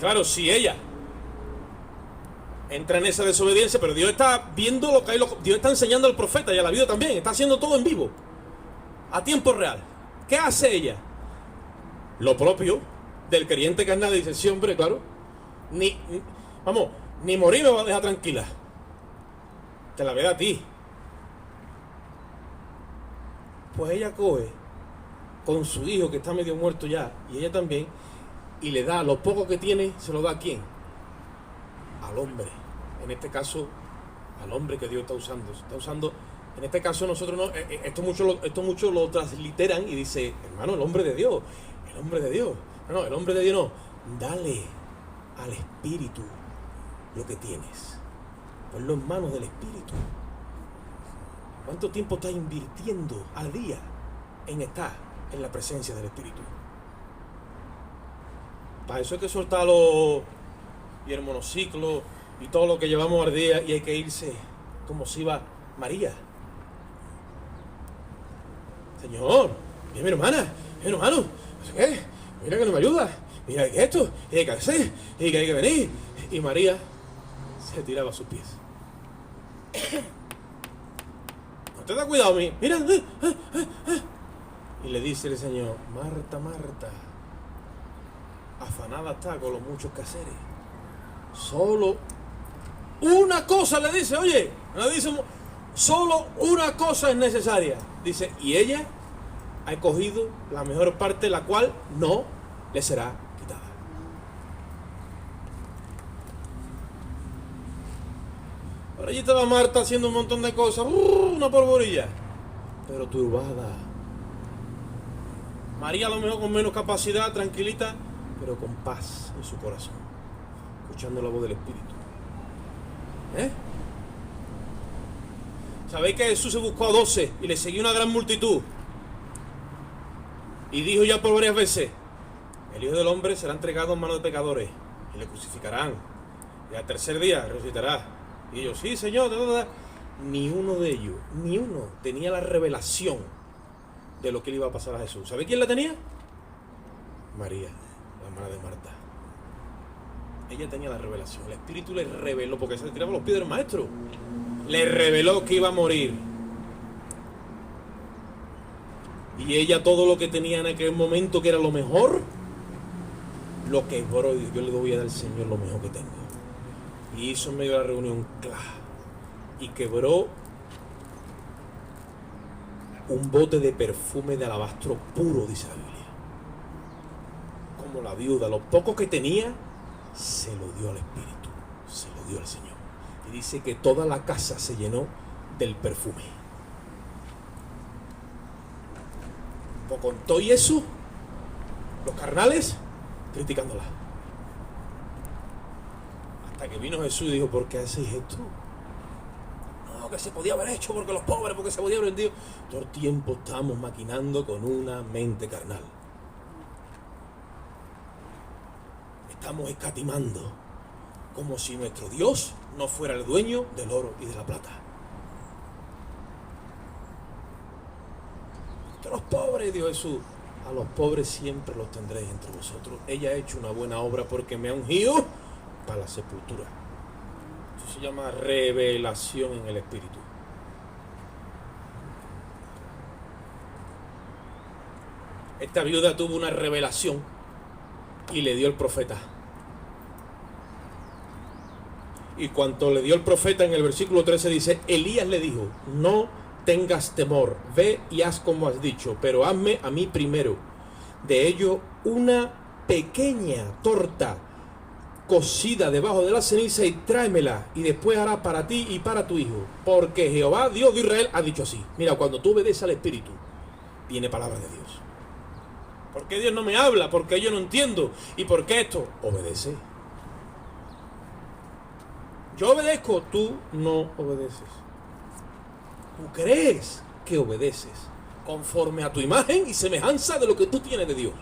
Claro, si ella entra en esa desobediencia, pero Dios está viendo lo que hay, Dios está enseñando al profeta y a la vida también, está haciendo todo en vivo, a tiempo real. ¿Qué hace ella? Lo propio del creyente carnal. Dice, sí, hombre, claro, ni morir me va a dejar tranquila, te la ve a ti. Pues ella coge con su hijo que está medio muerto ya, y ella también, y le da lo poco que tiene, se lo da ¿a quién? Al hombre. En este caso, al hombre que Dios está usando. Está usando, en este caso nosotros no, esto mucho lo transliteran y dice, hermano, el hombre de Dios, el hombre de Dios. No, el hombre de Dios no. Dale al Espíritu lo que tienes. Ponlo en manos del Espíritu. ¿Cuánto tiempo estás invirtiendo al día en estar en la presencia del Espíritu? Para eso hay que soltarlo y el monociclo y todo lo que llevamos al día, y hay que irse como si iba María. Señor, mira mi hermana, mi hermano, no sé qué, mira que no me ayuda, mira que esto, y hay que hacer, y que hay que venir. Y María se tiraba a sus pies. No te da cuidado, mira. Y le dice el Señor, Marta, Marta, afanada está con los muchos quehaceres. Solo una cosa le dice, oye, le dice, solo una cosa es necesaria. Dice, y ella ha escogido la mejor parte, la cual no le será quitada. Por allí estaba Marta haciendo un montón de cosas, una polvorilla, pero turbada. María a lo mejor con menos capacidad, tranquilita, pero con paz en su corazón, escuchando la voz del Espíritu. ¿Sabéis que Jesús se buscó a 12 y le seguía una gran multitud? Y dijo ya por varias veces, el Hijo del Hombre será entregado en manos de pecadores y le crucificarán, y al tercer día resucitará. Y ellos, sí, Señor, Ni uno de ellos, ni uno tenía la revelación de lo que le iba a pasar a Jesús. ¿Sabe quién la tenía? María, la hermana de Marta. Ella tenía la revelación. El Espíritu le reveló, porque se le tiraba los pies del maestro. Le reveló que iba a morir. Y ella todo lo que tenía en aquel momento, que era lo mejor, lo quebró y dijo, yo le doy al Señor lo mejor que tengo. Y hizo en medio de la reunión, y quebró un bote de perfume de alabastro puro, dice la Biblia. Como la viuda, lo poco que tenía, se lo dio al Espíritu, se lo dio al Señor. Y dice que toda la casa se llenó del perfume. Pues con todo y eso, los carnales criticándola. Hasta que vino Jesús y dijo, ¿por qué hacéis esto? No, que se podía haber hecho porque los pobres, porque se podía haber vendido. Todo el tiempo estamos maquinando con una mente carnal. Estamos escatimando como si nuestro Dios no fuera el dueño del oro y de la plata. Que los pobres, dijo Jesús, a los pobres siempre los tendréis entre vosotros. Ella ha hecho una buena obra porque me ha ungido para la sepultura. Eso se llama revelación en el Espíritu. Esta viuda tuvo una revelación y le dio el profeta. Y cuando le dio el profeta, en el versículo 13 dice, Elías le dijo, no tengas temor, ve y haz como has dicho, pero hazme a mí primero de ello una pequeña torta cocida debajo de la ceniza y tráemela, y después hará para ti y para tu hijo, porque Jehová, Dios de Israel, ha dicho así. Mira, cuando tú obedeces al Espíritu, viene palabra de Dios. ¿Por qué Dios no me habla? ¿Por qué yo no entiendo? ¿Y por qué esto? Obedece. Yo obedezco, tú no obedeces. Tú crees que obedeces conforme a tu imagen y semejanza de lo que tú tienes de Dios.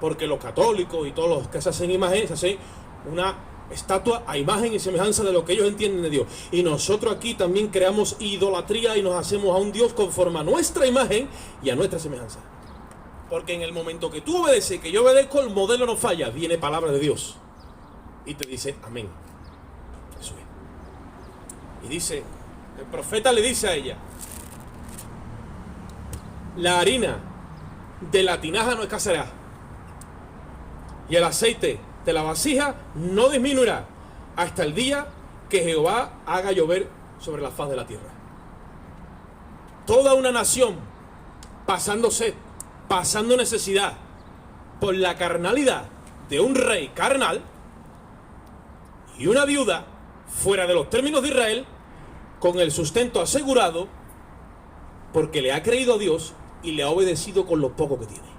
Porque los católicos y todos los que se hacen imagen, se hacen una estatua a imagen y semejanza de lo que ellos entienden de Dios. Y nosotros aquí también creamos idolatría y nos hacemos a un Dios conforme a nuestra imagen y a nuestra semejanza. Porque en el momento que tú obedeces, que yo obedezco, el modelo no falla, viene palabra de Dios. Y te dice, amén. Eso es. Y dice, el profeta le dice a ella, la harina de la tinaja no escaseará, y el aceite de la vasija no disminuirá, hasta el día que Jehová haga llover sobre la faz de la tierra. Toda una nación pasando sed, pasando necesidad, por la carnalidad de un rey carnal, y una viuda fuera de los términos de Israel, con el sustento asegurado, porque le ha creído a Dios y le ha obedecido con lo poco que tiene.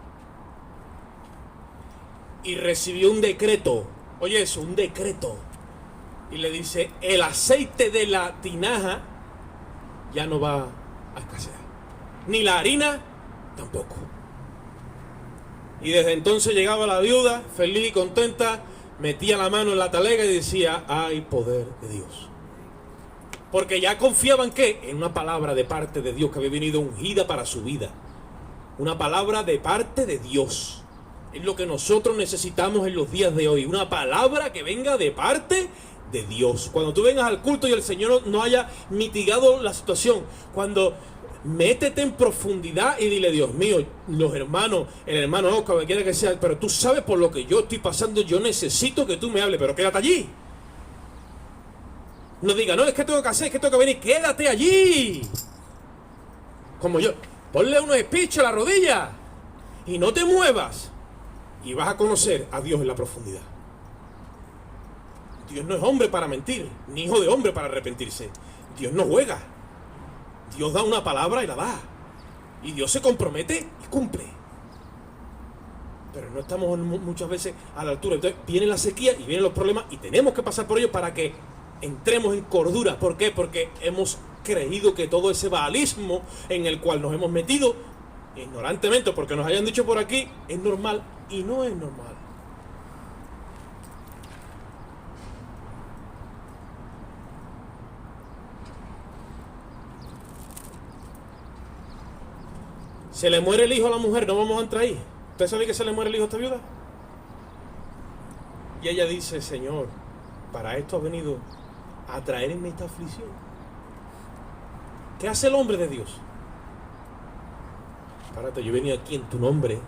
Y recibió un decreto, oye eso, un decreto, y le dice, el aceite de la tinaja ya no va a escasear, ni la harina tampoco. Y desde entonces llegaba la viuda, feliz y contenta, metía la mano en la talega y decía, hay poder de Dios. Porque ya confiaban que en una palabra de parte de Dios que había venido ungida para su vida. Una palabra de parte de Dios. Es lo que nosotros necesitamos en los días de hoy. Una palabra que venga de parte de Dios. Cuando tú vengas al culto y el Señor no haya mitigado la situación, cuando métete en profundidad y dile, Dios mío, los hermanos, el hermano Oscar, que quiera que sea, pero tú sabes por lo que yo estoy pasando, yo necesito que tú me hables, pero quédate allí. No diga, no, es que tengo que hacer, es que tengo que venir, quédate allí. Como yo, ponle unos speech a la rodilla y no te muevas. Y vas a conocer a Dios en la profundidad. Dios no es hombre para mentir, ni hijo de hombre para arrepentirse. Dios no juega. Dios da una palabra y la da. Y Dios se compromete y cumple. Pero no estamos muchas veces a la altura. Entonces viene la sequía y vienen los problemas y tenemos que pasar por ellos para que entremos en cordura. ¿Por qué? Porque hemos creído que todo ese baalismo en el cual nos hemos metido ignorantemente, porque nos hayan dicho por aquí, es normal y no es normal. Se le muere el hijo a la mujer, no vamos a entrar ahí. ¿Usted sabe que se le muere el hijo a esta viuda? Y ella dice, Señor, para esto ha venido a traerme esta aflicción. ¿Qué hace el hombre de Dios? Párate, yo he venido aquí en tu nombre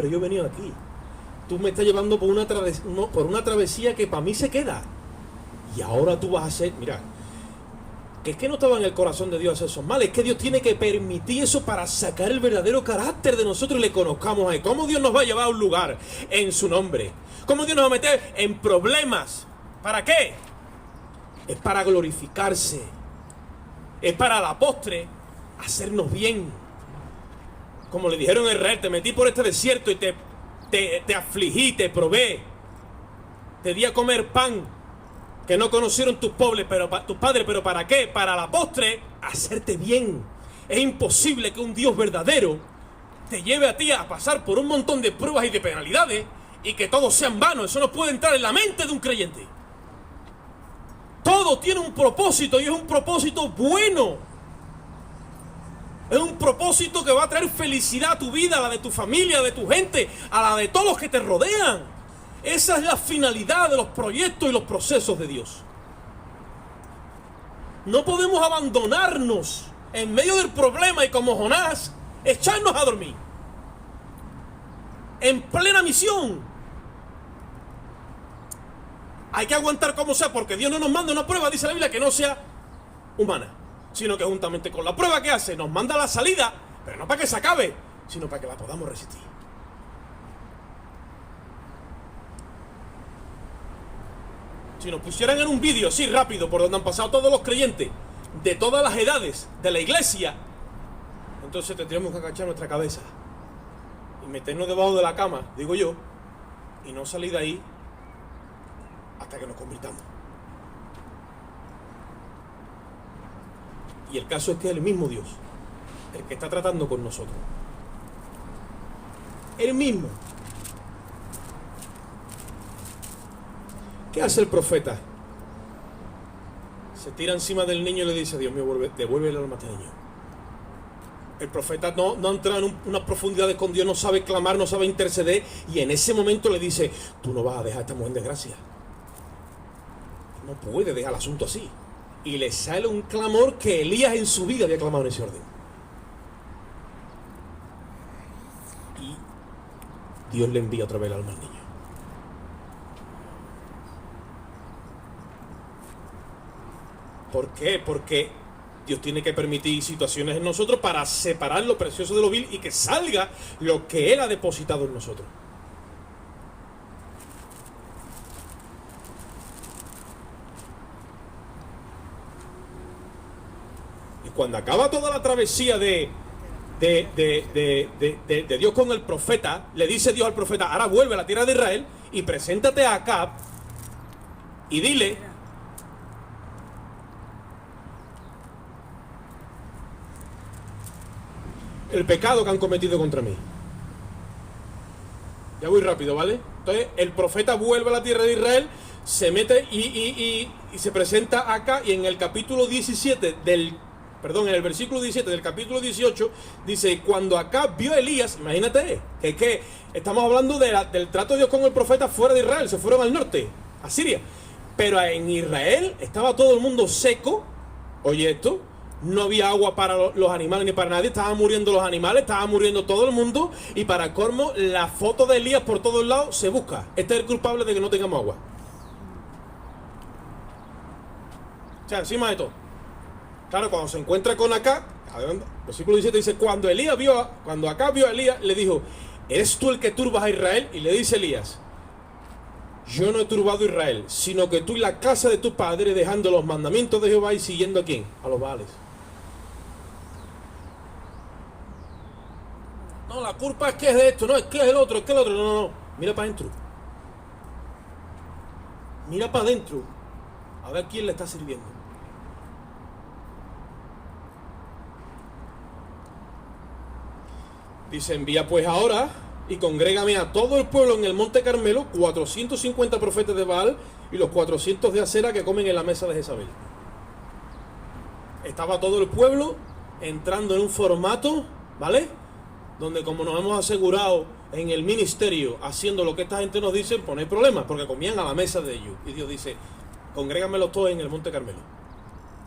yo he venido aquí. Tú me estás llevando por una travesía que para mí se queda. Y ahora tú vas a hacer, mira, que es que no estaba en el corazón de Dios hacer esos males, es que Dios tiene que permitir eso para sacar el verdadero carácter de nosotros y le conozcamos a Él. ¿Cómo Dios nos va a llevar a un lugar en su nombre? ¿Cómo Dios nos va a meter en problemas? ¿Para qué? Es para glorificarse. Es para la postre hacernos bien. Como le dijeron a Israel, te metí por este desierto y te afligí, te probé. Te di a comer pan que no conocieron tus padres, pero ¿para qué? Para la postre, hacerte bien. Es imposible que un Dios verdadero te lleve a ti a pasar por un montón de pruebas y de penalidades y que todo sea en vano. Eso no puede entrar en la mente de un creyente. Todo tiene un propósito y es un propósito bueno. Es un propósito que va a traer felicidad a tu vida, a la de tu familia, a la de tu gente, a la de todos los que te rodean. Esa es la finalidad de los proyectos y los procesos de Dios. No podemos abandonarnos en medio del problema y como Jonás, echarnos a dormir. En plena misión. Hay que aguantar como sea, porque Dios no nos manda una prueba, dice la Biblia, que no sea humana, sino que juntamente con la prueba que hace, nos manda la salida, pero no para que se acabe, sino para que la podamos resistir. Si nos pusieran en un vídeo así rápido por donde han pasado todos los creyentes de todas las edades de la iglesia, entonces tendríamos que agachar nuestra cabeza y meternos debajo de la cama, digo yo, y no salir de ahí hasta que nos convirtamos. Y el caso es que es el mismo Dios el que está tratando con nosotros. El mismo. ¿Qué hace el profeta? Se tira encima del niño y le dice: Dios mío, devuelve el alma a este niño. El profeta no entra en unas profundidades con Dios, no sabe clamar, no sabe interceder, y en ese momento le dice: tú no vas a dejar a esta mujer en desgracia. No puede dejar el asunto así. Y le sale un clamor que Elías en su vida había clamado en ese orden. Y Dios le envía otra vez el alma al niño. ¿Por qué? Porque Dios tiene que permitir situaciones en nosotros para separar lo precioso de lo vil y que salga lo que Él ha depositado en nosotros. Y cuando acaba toda la travesía de Dios con el profeta, le dice Dios al profeta: ahora vuelve a la tierra de Israel y preséntate a Acab y dile: el pecado que han cometido contra mí. Ya voy rápido, ¿vale? Entonces el profeta vuelve a la tierra de Israel, se mete y se presenta acá, y en el capítulo 17 en el versículo 17 del capítulo 18 dice: cuando Acab vio a Elías, imagínate, que estamos hablando del trato de Dios con el profeta fuera de Israel, se fueron al norte, a Siria, pero en Israel estaba todo el mundo seco. Oye esto, no había agua para los animales ni para nadie, estaban muriendo los animales, estaba muriendo todo el mundo, y para colmo la foto de Elías por todos lados se busca. Este es el culpable de que no tengamos agua. O sea, encima de todo. Claro, cuando se encuentra con Acab, versículo 17 dice: cuando Acab vio a Elías, le dijo: ¿eres tú el que turbas a Israel? Y le dice Elías: yo no he turbado a Israel, sino que tú y la casa de tu padre, dejando los mandamientos de Jehová y siguiendo ¿a quién? A los Baales. No, la culpa es que es de esto, no, es que es el otro, no. Mira para adentro. Mira para adentro. A ver quién le está sirviendo. Dice: envía pues ahora y congrégame a todo el pueblo en el monte Carmelo, 450 profetas de Baal y los 400 de Acera que comen en la mesa de Jezabel. Estaba todo el pueblo entrando en un formato, ¿vale?, donde, como nos hemos asegurado en el ministerio, haciendo lo que esta gente nos dice, pues no hay problema, porque comían a la mesa de ellos. Y Dios dice: congrégamelos todos en el monte Carmelo.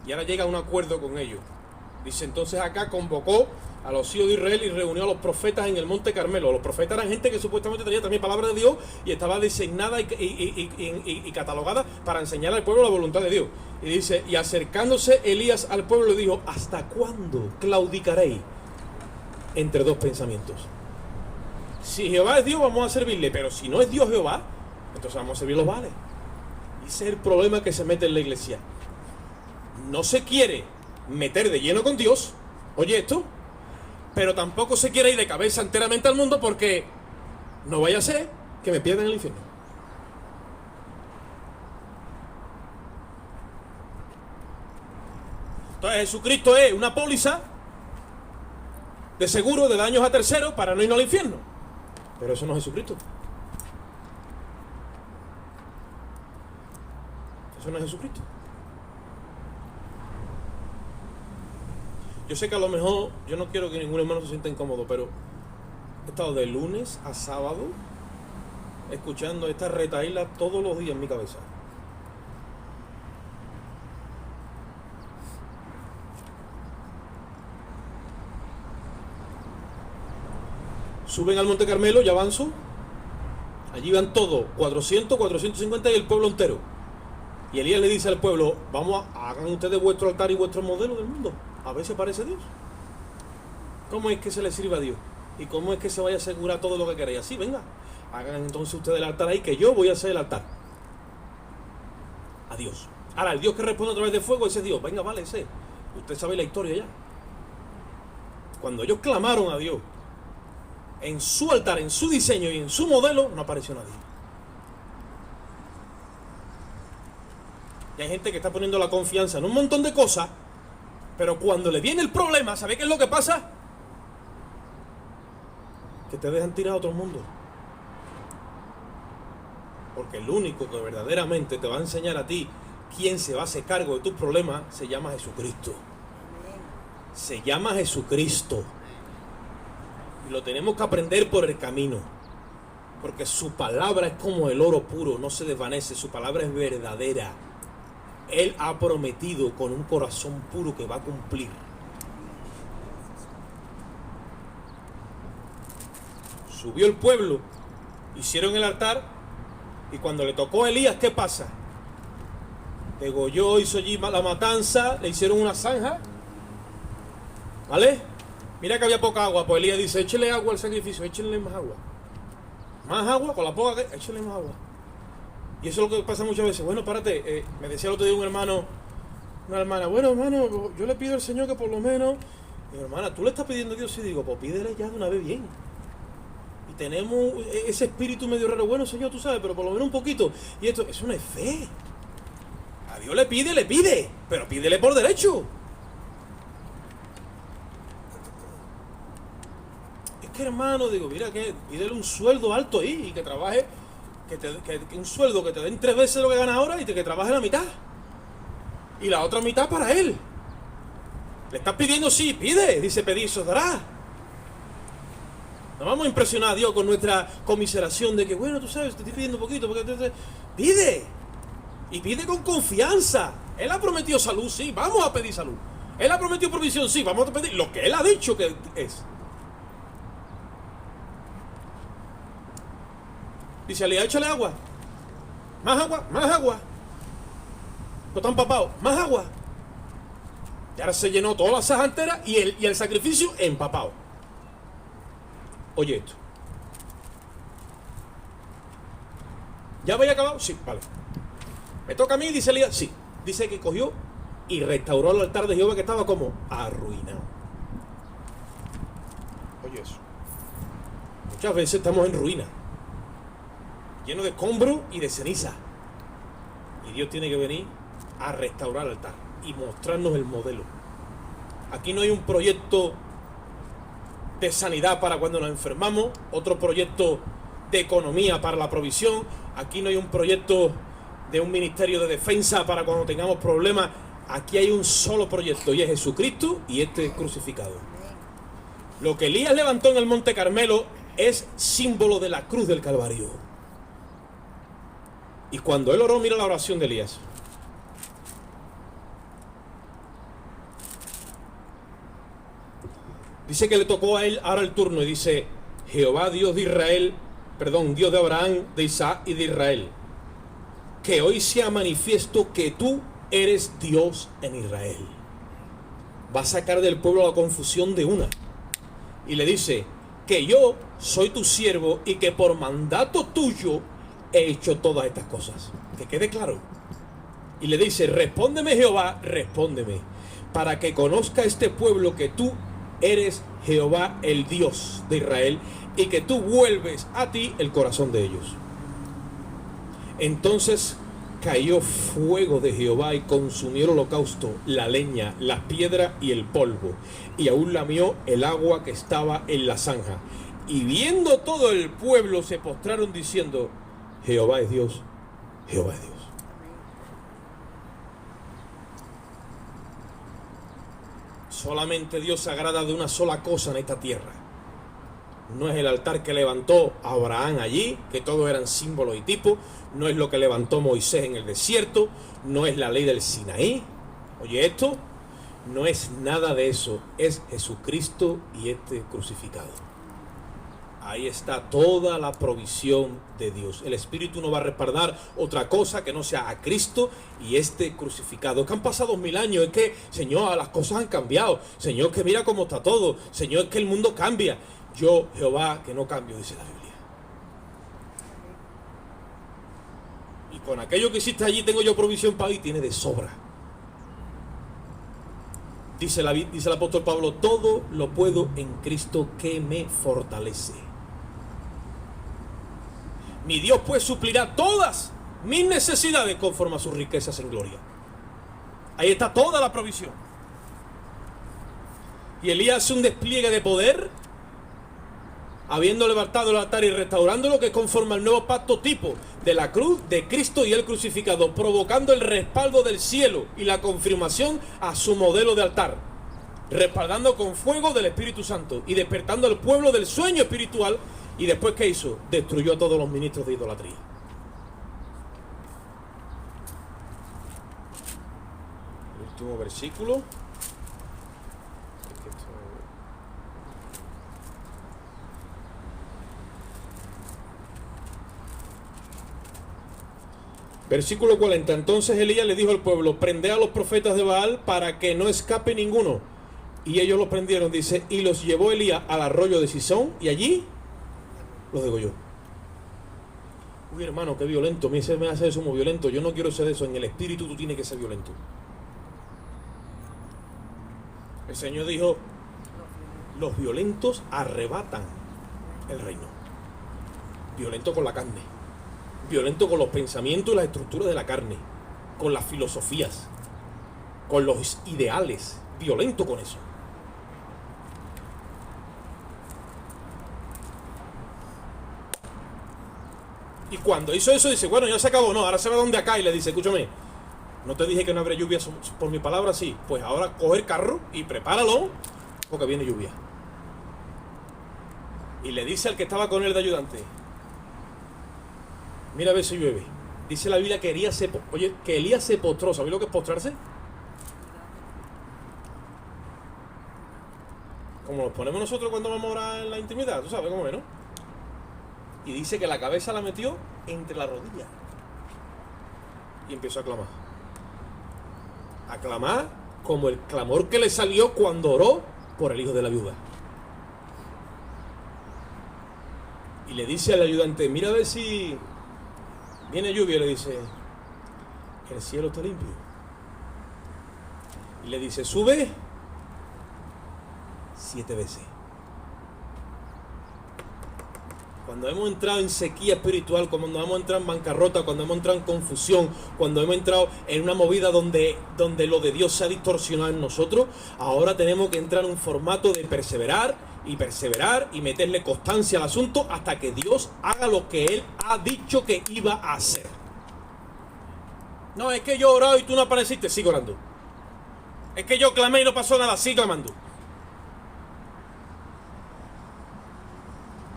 Y ahora llega a un acuerdo con ellos. Dice: entonces acá convocó a los hijos de Israel y reunió a los profetas en el monte Carmelo. Los profetas eran gente que supuestamente tenía también palabra de Dios y estaba designada y catalogada para enseñar al pueblo la voluntad de Dios. Y dice, y acercándose Elías al pueblo le dijo, ¿hasta cuándo claudicaréis entre dos pensamientos? Si Jehová es Dios, vamos a servirle, pero si no es Dios Jehová, entonces vamos a servir los Baales. Y ese es el problema que se mete en la iglesia. No se quiere meter de lleno con Dios, oye esto, pero tampoco se quiere ir de cabeza enteramente al mundo porque no vaya a ser que me pierdan en el infierno. Entonces Jesucristo es una póliza de seguro de daños a terceros para no irnos al infierno. Pero eso no es Jesucristo. Eso no es Jesucristo. Yo sé que a lo mejor, yo no quiero que ningún hermano se sienta incómodo, pero he estado de lunes a sábado escuchando esta retaíla todos los días en mi cabeza. Suben al Monte Carmelo, ya avanzo. Allí van todos, 400, 450 y el pueblo entero. Y Elías le dice al pueblo, hagan ustedes vuestro altar y vuestro modelo del mundo. A ver si aparece Dios. ¿Cómo es que se le sirva a Dios? ¿Y cómo es que se vaya a asegurar todo lo que queréis? Así, venga, hagan entonces ustedes el altar ahí, que yo voy a hacer el altar. A Dios. Ahora, el Dios que responde a través de fuego, ese Dios. Venga, vale, ese. Usted sabe la historia ya. Cuando ellos clamaron a Dios, en su altar, en su diseño y en su modelo, no apareció nadie. Y hay gente que está poniendo la confianza en un montón de cosas, pero cuando le viene el problema, ¿sabe qué es lo que pasa? Que te dejan tirar a otro mundo. Porque el único que verdaderamente te va a enseñar a ti quién se va a hacer cargo de tus problemas se llama Jesucristo. Se llama Jesucristo. Y lo tenemos que aprender por el camino. Porque su palabra es como el oro puro, no se desvanece. Su palabra es verdadera. Él ha prometido con un corazón puro que va a cumplir. Subió el pueblo, hicieron el altar, y cuando le tocó a Elías, ¿qué pasa? Degolló, hizo allí la matanza, le hicieron una zanja, ¿vale? Mira que había poca agua, pues Elías dice, échale agua al sacrificio, échenle más agua. Más agua, con la poca que, échale más agua. Y eso es lo que pasa muchas veces. Bueno, párate, me decía el otro día una hermana, bueno hermano, yo le pido al Señor que por lo menos, mi hermana, tú le estás pidiendo a Dios, y digo, pues pídele ya de una vez bien. Y tenemos ese espíritu medio raro, bueno Señor, tú sabes, pero por lo menos un poquito. Y esto, eso no es fe. A Dios le pide, pero pídele por derecho. Es que hermano, digo, mira, que pídele un sueldo alto ahí y que trabaje. Que un sueldo que te den 3 veces lo que gana ahora y que trabaje la mitad. Y la otra mitad para él. Le estás pidiendo, sí, pide. Dice, pedid, se os dará. No vamos a impresionar a Dios con nuestra comiseración de que, bueno, tú sabes, te estoy pidiendo un poquito. Pide. Y pide con confianza. Él ha prometido salud, sí, vamos a pedir salud. Él ha prometido provisión, sí, vamos a pedir lo que él ha dicho que es. Dice, Elías, échale agua. Más agua, más agua. No están empapados, más agua. Y ahora se llenó toda la saja entera y el sacrificio empapado. Oye esto. ¿Ya habéis acabado? Sí, vale. ¿Me toca a mí? Dice Elías. Sí. Dice que cogió y restauró el altar de Jehová que estaba como arruinado. Oye eso. Muchas veces estamos en ruina, lleno de escombros y de ceniza. Y Dios tiene que venir a restaurar el altar y mostrarnos el modelo. Aquí no hay un proyecto de sanidad para cuando nos enfermamos, otro proyecto de economía para la provisión. Aquí no hay un proyecto de un ministerio de defensa para cuando tengamos problemas. Aquí hay un solo proyecto y es Jesucristo y este crucificado. Lo que Elías levantó en el Monte Carmelo es símbolo de la cruz del Calvario. Y cuando él oró, mira la oración de Elías. Dice que le tocó a él ahora el turno y dice: Jehová Dios de Israel, Dios de Abraham, de Isaac y de Israel, que hoy sea manifiesto que tú eres Dios en Israel. Va a sacar del pueblo la confusión de una. Y le dice: que yo soy tu siervo y que por mandato tuyo he hecho todas estas cosas. Que quede claro. Y le dice: respóndeme, Jehová, respóndeme, para que conozca este pueblo que tú eres Jehová, el Dios de Israel, y que tú vuelves a ti el corazón de ellos. Entonces cayó fuego de Jehová y consumió el holocausto, la leña, las piedras y el polvo, y aún lamió el agua que estaba en la zanja. Y viendo todo el pueblo se postraron diciendo: Jehová es Dios, Jehová es Dios. Solamente Dios se agrada de una sola cosa en esta tierra. No es el altar que levantó Abraham allí, que todos eran símbolos y tipos. No es lo que levantó Moisés en el desierto. No es la ley del Sinaí. Oye, esto no es nada de eso. Es Jesucristo y este crucificado. Ahí está toda la provisión de Dios. El Espíritu no va a respaldar otra cosa que no sea a Cristo y este crucificado. Es que han pasado 1000 años. Es que, Señor, las cosas han cambiado. Señor, que mira cómo está todo. Señor, es que el mundo cambia. Yo, Jehová, que no cambio, dice la Biblia. Y con aquello que hiciste allí tengo yo provisión para hoy. Tiene de sobra. Dice el apóstol Pablo: todo lo puedo en Cristo que me fortalece. Mi Dios pues suplirá todas mis necesidades conforme a sus riquezas en gloria. Ahí está toda la provisión. Y Elías hace un despliegue de poder, habiendo levantado el altar y restaurándolo, que es conforme al nuevo pacto tipo de la cruz de Cristo y el crucificado, provocando el respaldo del cielo y la confirmación a su modelo de altar, respaldando con fuego del Espíritu Santo y despertando al pueblo del sueño espiritual. Y después, ¿qué hizo? Destruyó a todos los ministros de idolatría. El último versículo. Versículo 40. Entonces Elías le dijo al pueblo: prended a los profetas de Baal para que no escape ninguno. Y ellos los prendieron, dice, y los llevó Elías al arroyo de Sisón, y allí los degolló. Uy, hermano, qué violento. A mí se me hace eso muy violento. Yo no quiero ser eso. En el espíritu tú tienes que ser violento. El Señor dijo: los violentos arrebatan el reino. Violento con la carne, violento con los pensamientos y las estructuras de la carne, con las filosofías, con los ideales, violento con eso. Y cuando hizo eso dice: bueno, ya se acabó. No, ahora se va donde acá y le dice: escúchame, no te dije que no habría lluvia por mi palabra. Sí, pues ahora coge el carro y prepáralo porque viene lluvia. Y le dice al que estaba con él de ayudante: mira a ver si llueve. Dice la Biblia que Elías se postró. ¿Sabéis lo que es postrarse? Como nos ponemos nosotros cuando vamos a orar en la intimidad. Tú sabes cómo es, ¿no? Y dice que la cabeza la metió entre las rodillas. Y empezó a clamar. A clamar como el clamor que le salió cuando oró por el hijo de la viuda. Y le dice al ayudante: mira a ver si viene lluvia. Y le dice: el cielo está limpio. Y le dice: sube 7 veces. Cuando hemos entrado en sequía espiritual, cuando hemos entrado en bancarrota, cuando hemos entrado en confusión, cuando hemos entrado en una movida donde lo de Dios se ha distorsionado en nosotros, ahora tenemos que entrar en un formato de perseverar y meterle constancia al asunto hasta que Dios haga lo que Él ha dicho que iba a hacer. No, es que yo he orado y tú no apareciste. Sigo orando. Es que yo clamé y no pasó nada. Sigo clamando.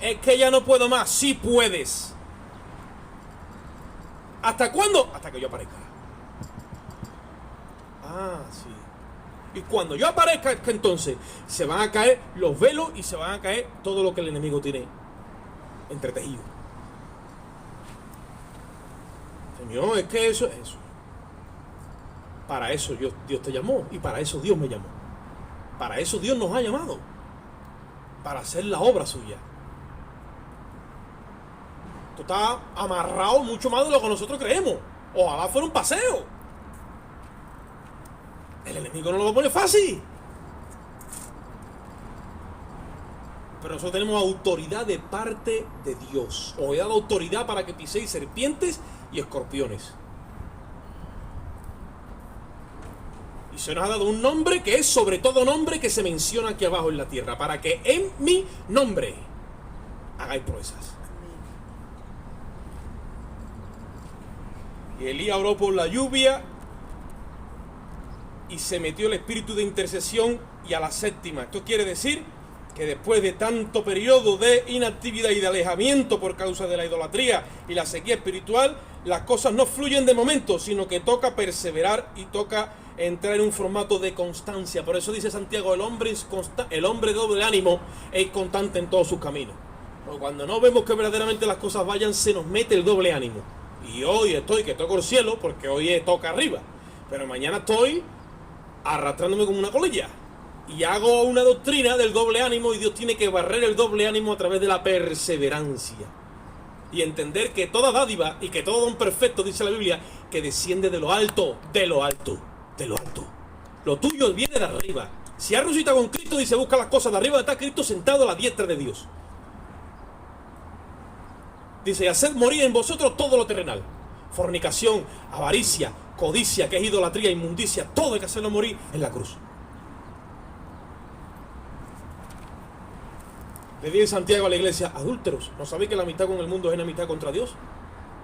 Es que ya no puedo más. Sí puedes. ¿Hasta cuándo? Hasta que yo aparezca. Ah, sí. Y cuando yo aparezca, es que entonces se van a caer los velos y se van a caer todo lo que el enemigo tiene entretejido. Señor, es que eso es eso. Para eso Dios te llamó y para eso Dios me llamó. Para eso Dios nos ha llamado. Para hacer la obra suya. Esto está amarrado mucho más de lo que nosotros creemos. Ojalá fuera un paseo. El enemigo no lo va a poner fácil. Pero nosotros tenemos autoridad de parte de Dios. Os he dado autoridad para que piséis serpientes y escorpiones. Y se nos ha dado un nombre que es sobre todo nombre que se menciona aquí abajo en la tierra. Para que en mi nombre hagáis proezas. Y Elías oró por la lluvia y se metió el espíritu de intercesión y a la séptima. Esto quiere decir que después de tanto periodo de inactividad y de alejamiento por causa de la idolatría y la sequía espiritual, las cosas no fluyen de momento, sino que toca perseverar y toca entrar en un formato de constancia. Por eso dice Santiago, el hombre de doble ánimo es constante en todos sus caminos. Porque cuando no vemos que verdaderamente las cosas vayan, se nos mete el doble ánimo. Y hoy estoy que toco el cielo porque hoy toca arriba, pero mañana estoy arrastrándome como una colilla y hago una doctrina del doble ánimo, y Dios tiene que barrer el doble ánimo a través de la perseverancia y entender que toda dádiva y que todo don perfecto, dice la Biblia, que desciende de lo alto, de lo alto, de lo alto. Lo tuyo viene de arriba. Si has resucitado con Cristo, dice, busca las cosas de arriba, donde está Cristo sentado a la diestra de Dios. Dice, haced morir en vosotros todo lo terrenal. Fornicación, avaricia, codicia, que es idolatría, inmundicia, todo hay que hacerlo morir en la cruz. Le dice Santiago a la iglesia, adúlteros, ¿no sabéis que la amistad con el mundo es enemistad contra Dios?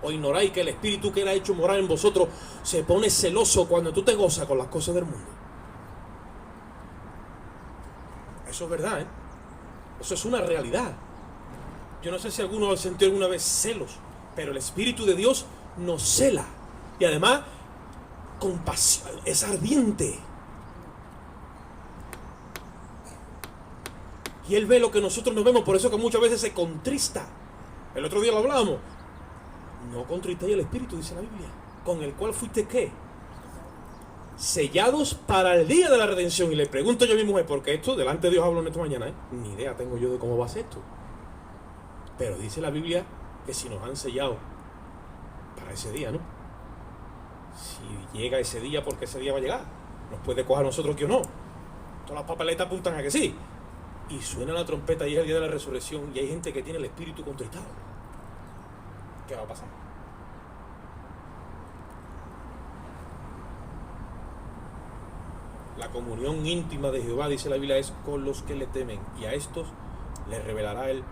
¿O ignoráis que el espíritu que era hecho morar en vosotros se pone celoso cuando tú te gozas con las cosas del mundo? Eso es verdad, ¿eh? Eso es una realidad. Yo no sé si alguno ha sentido alguna vez celos, pero el Espíritu de Dios nos cela. Y además, compasión, es ardiente. Y Él ve lo que nosotros no vemos, por eso que muchas veces se contrista. El otro día lo hablábamos. No contristéis el Espíritu, dice la Biblia, con el cual fuiste, ¿qué? Sellados para el día de la redención. Y le pregunto yo a mi mujer, porque esto, delante de Dios hablo en esta mañana, ni idea tengo yo de cómo va a ser esto. Pero dice la Biblia que si nos han sellado para ese día, ¿no? Si llega ese día, porque ese día va a llegar. Nos puede coger a nosotros que o no. Todas las papeletas apuntan a que sí. Y suena la trompeta y es el día de la resurrección y hay gente que tiene el espíritu contristado. ¿Qué va a pasar? La comunión íntima de Jehová, dice la Biblia, es con los que le temen, y a estos les revelará Él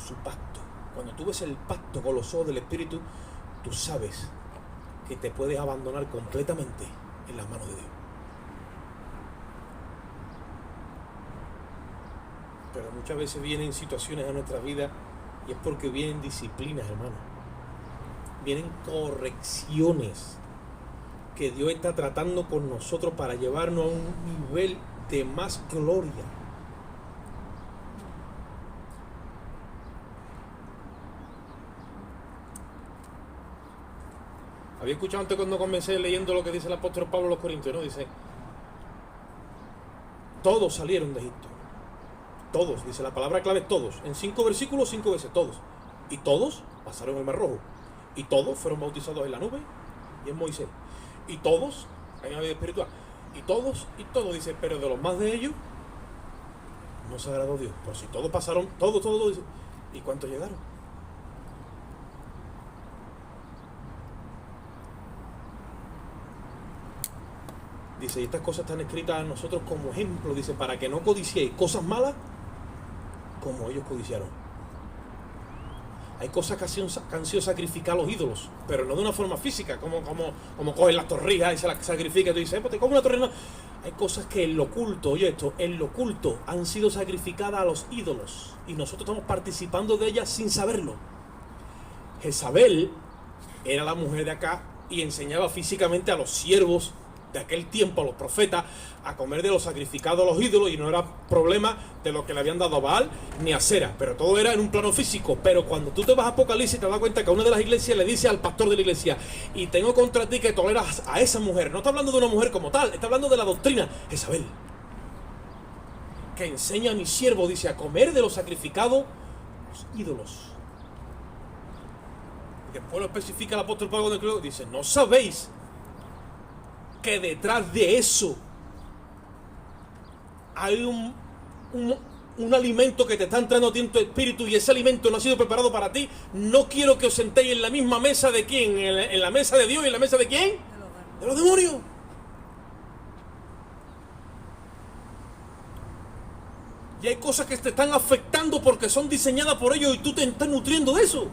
su pacto. Cuando tú ves el pacto con los ojos del Espíritu, tú sabes que te puedes abandonar completamente en las manos de Dios. Pero muchas veces vienen situaciones a nuestra vida y es porque vienen disciplinas, hermano. Vienen correcciones que Dios está tratando con nosotros para llevarnos a un nivel de más gloria. Había escuchado antes cuando comencé leyendo lo que dice el apóstol Pablo a los Corintios, ¿no? Dice, todos salieron de Egipto. Todos, dice la palabra clave, todos. En 5 versículos, 5 veces, todos. Y todos pasaron el Mar Rojo. Y todos fueron bautizados en la nube y en Moisés. Y todos, hay una vida espiritual. Y todos, dice, pero de los más de ellos, no se agradó Dios. Pues si todos pasaron, todos, dice. ¿Y cuántos llegaron? Dice, y estas cosas están escritas a nosotros como ejemplo, dice, para que no codiciéis cosas malas como ellos codiciaron. Hay cosas que han sido sacrificar a los ídolos, pero no de una forma física, como cogen las torrijas y se las sacrifica y tú dices, pues te cojo una torrija. Hay cosas que en lo oculto, oye esto, en lo oculto han sido sacrificadas a los ídolos y nosotros estamos participando de ellas sin saberlo. Jezabel era la mujer de acá y enseñaba físicamente a los siervos de aquel tiempo a los profetas a comer de los sacrificados a los ídolos, y no era problema de lo que le habían dado a Baal ni a Asera, pero todo era en un plano físico. Pero cuando tú te vas a Apocalipsis te das cuenta que una de las iglesias le dice al pastor de la iglesia: y tengo contra ti que toleras a esa mujer. No está hablando de una mujer como tal, está hablando de la doctrina Jezabel, que enseña a mi siervo, dice, a comer de los sacrificados los ídolos. Y después lo especifica el apóstol Pablo, cuando dice: ¿no sabéis que detrás de eso hay un alimento que te está entrando a ti en tu espíritu, y ese alimento no ha sido preparado para ti? No quiero que os sentéis en la misma mesa de quién, en la mesa de Dios, y en la mesa de quién, de los demonios. Y hay cosas que te están afectando porque son diseñadas por ellos, y tú te estás nutriendo de eso.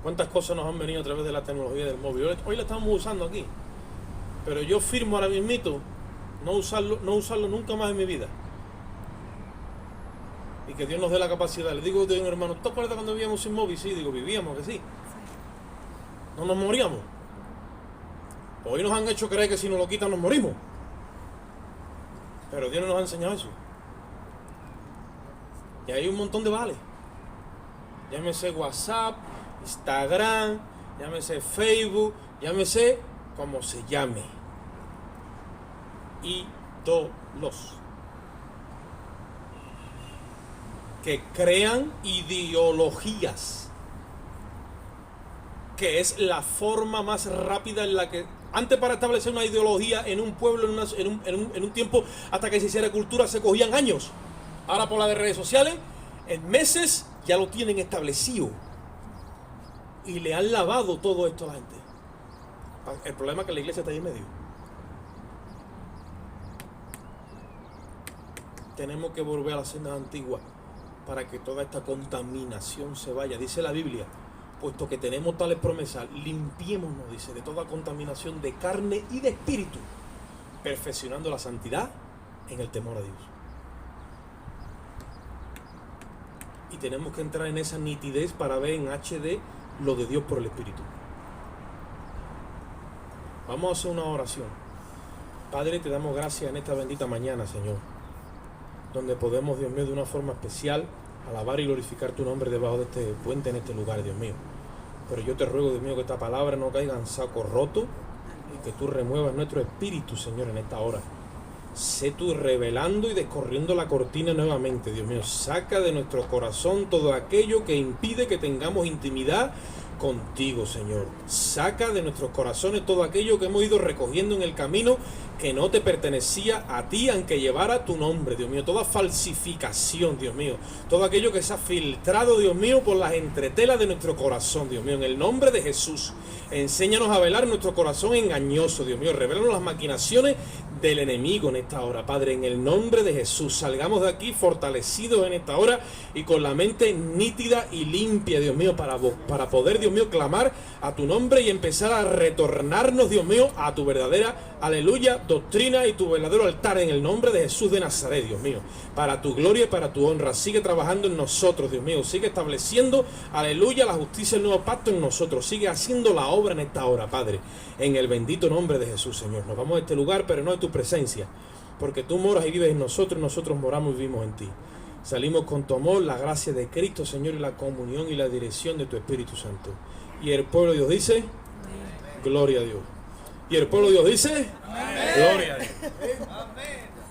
¿Cuántas cosas nos han venido a través de la tecnología del móvil? Hoy la estamos usando aquí, pero yo firmo ahora mismito no usarlo nunca más en mi vida. Y que Dios nos dé la capacidad. Le digo a un hermano: ¿tú te acuerdas cuando vivíamos sin móvil? Sí, digo, vivíamos, que sí. No nos moríamos. Hoy nos han hecho creer que si nos lo quitan nos morimos. Pero Dios no nos ha enseñado eso. Y hay un montón de vales. Llámese WhatsApp, Instagram, llámese Facebook, llámese como se llame. Ídolos que crean ideologías, que es la forma más rápida en la que antes, para establecer una ideología en un pueblo, en un tiempo hasta que se hiciera cultura, se cogían años. Ahora, por las redes sociales, en meses ya lo tienen establecido y le han lavado todo esto a la gente. El problema es que la iglesia está ahí en medio. Tenemos que volver a las sendas antiguas para que toda esta contaminación se vaya. Dice la Biblia: puesto que tenemos tales promesas, limpiémonos, dice, de toda contaminación de carne y de espíritu, perfeccionando la santidad en el temor a Dios. Y tenemos que entrar en esa nitidez para ver en HD lo de Dios por el Espíritu. Vamos a hacer una oración. Padre, te damos gracias en esta bendita mañana, Señor, donde podemos, Dios mío, de una forma especial alabar y glorificar tu nombre debajo de este puente, en este lugar, Dios mío. Pero yo te ruego, Dios mío, que esta palabra no caiga en saco roto y que tú remuevas nuestro espíritu, Señor, en esta hora. Sé tú revelando y descorriendo la cortina nuevamente, Dios mío. Saca de nuestro corazón todo aquello que impide que tengamos intimidad contigo, Señor. Saca de nuestros corazones todo aquello que hemos ido recogiendo en el camino que no te pertenecía a ti, aunque llevara tu nombre, Dios mío. Toda falsificación, Dios mío. Todo aquello que se ha filtrado, Dios mío, por las entretelas de nuestro corazón, Dios mío. En el nombre de Jesús, enséñanos a velar nuestro corazón engañoso, Dios mío. Revélanos las maquinaciones del enemigo en esta hora, Padre, en el nombre de Jesús. Salgamos de aquí fortalecidos en esta hora y con la mente nítida y limpia, Dios mío, para poder, Dios mío, clamar a tu nombre y empezar a retornarnos, Dios mío, a tu verdadera, aleluya, doctrina y tu verdadero altar, en el nombre de Jesús de Nazaret, Dios mío, para tu gloria y para tu honra. Sigue trabajando en nosotros, Dios mío. Sigue estableciendo, aleluya, la justicia, el nuevo pacto en nosotros. Sigue haciendo la obra en esta hora, Padre, en el bendito nombre de Jesús, Señor. Nos vamos a este lugar, pero no de tu presencia, porque tú moras y vives en nosotros, nosotros moramos y vivimos en ti. Salimos con tu amor, la gracia de Cristo, Señor, y la comunión y la dirección de tu Espíritu Santo. Y el pueblo de Dios dice: gloria a Dios. Y el pueblo de Dios dice: gloria a Dios.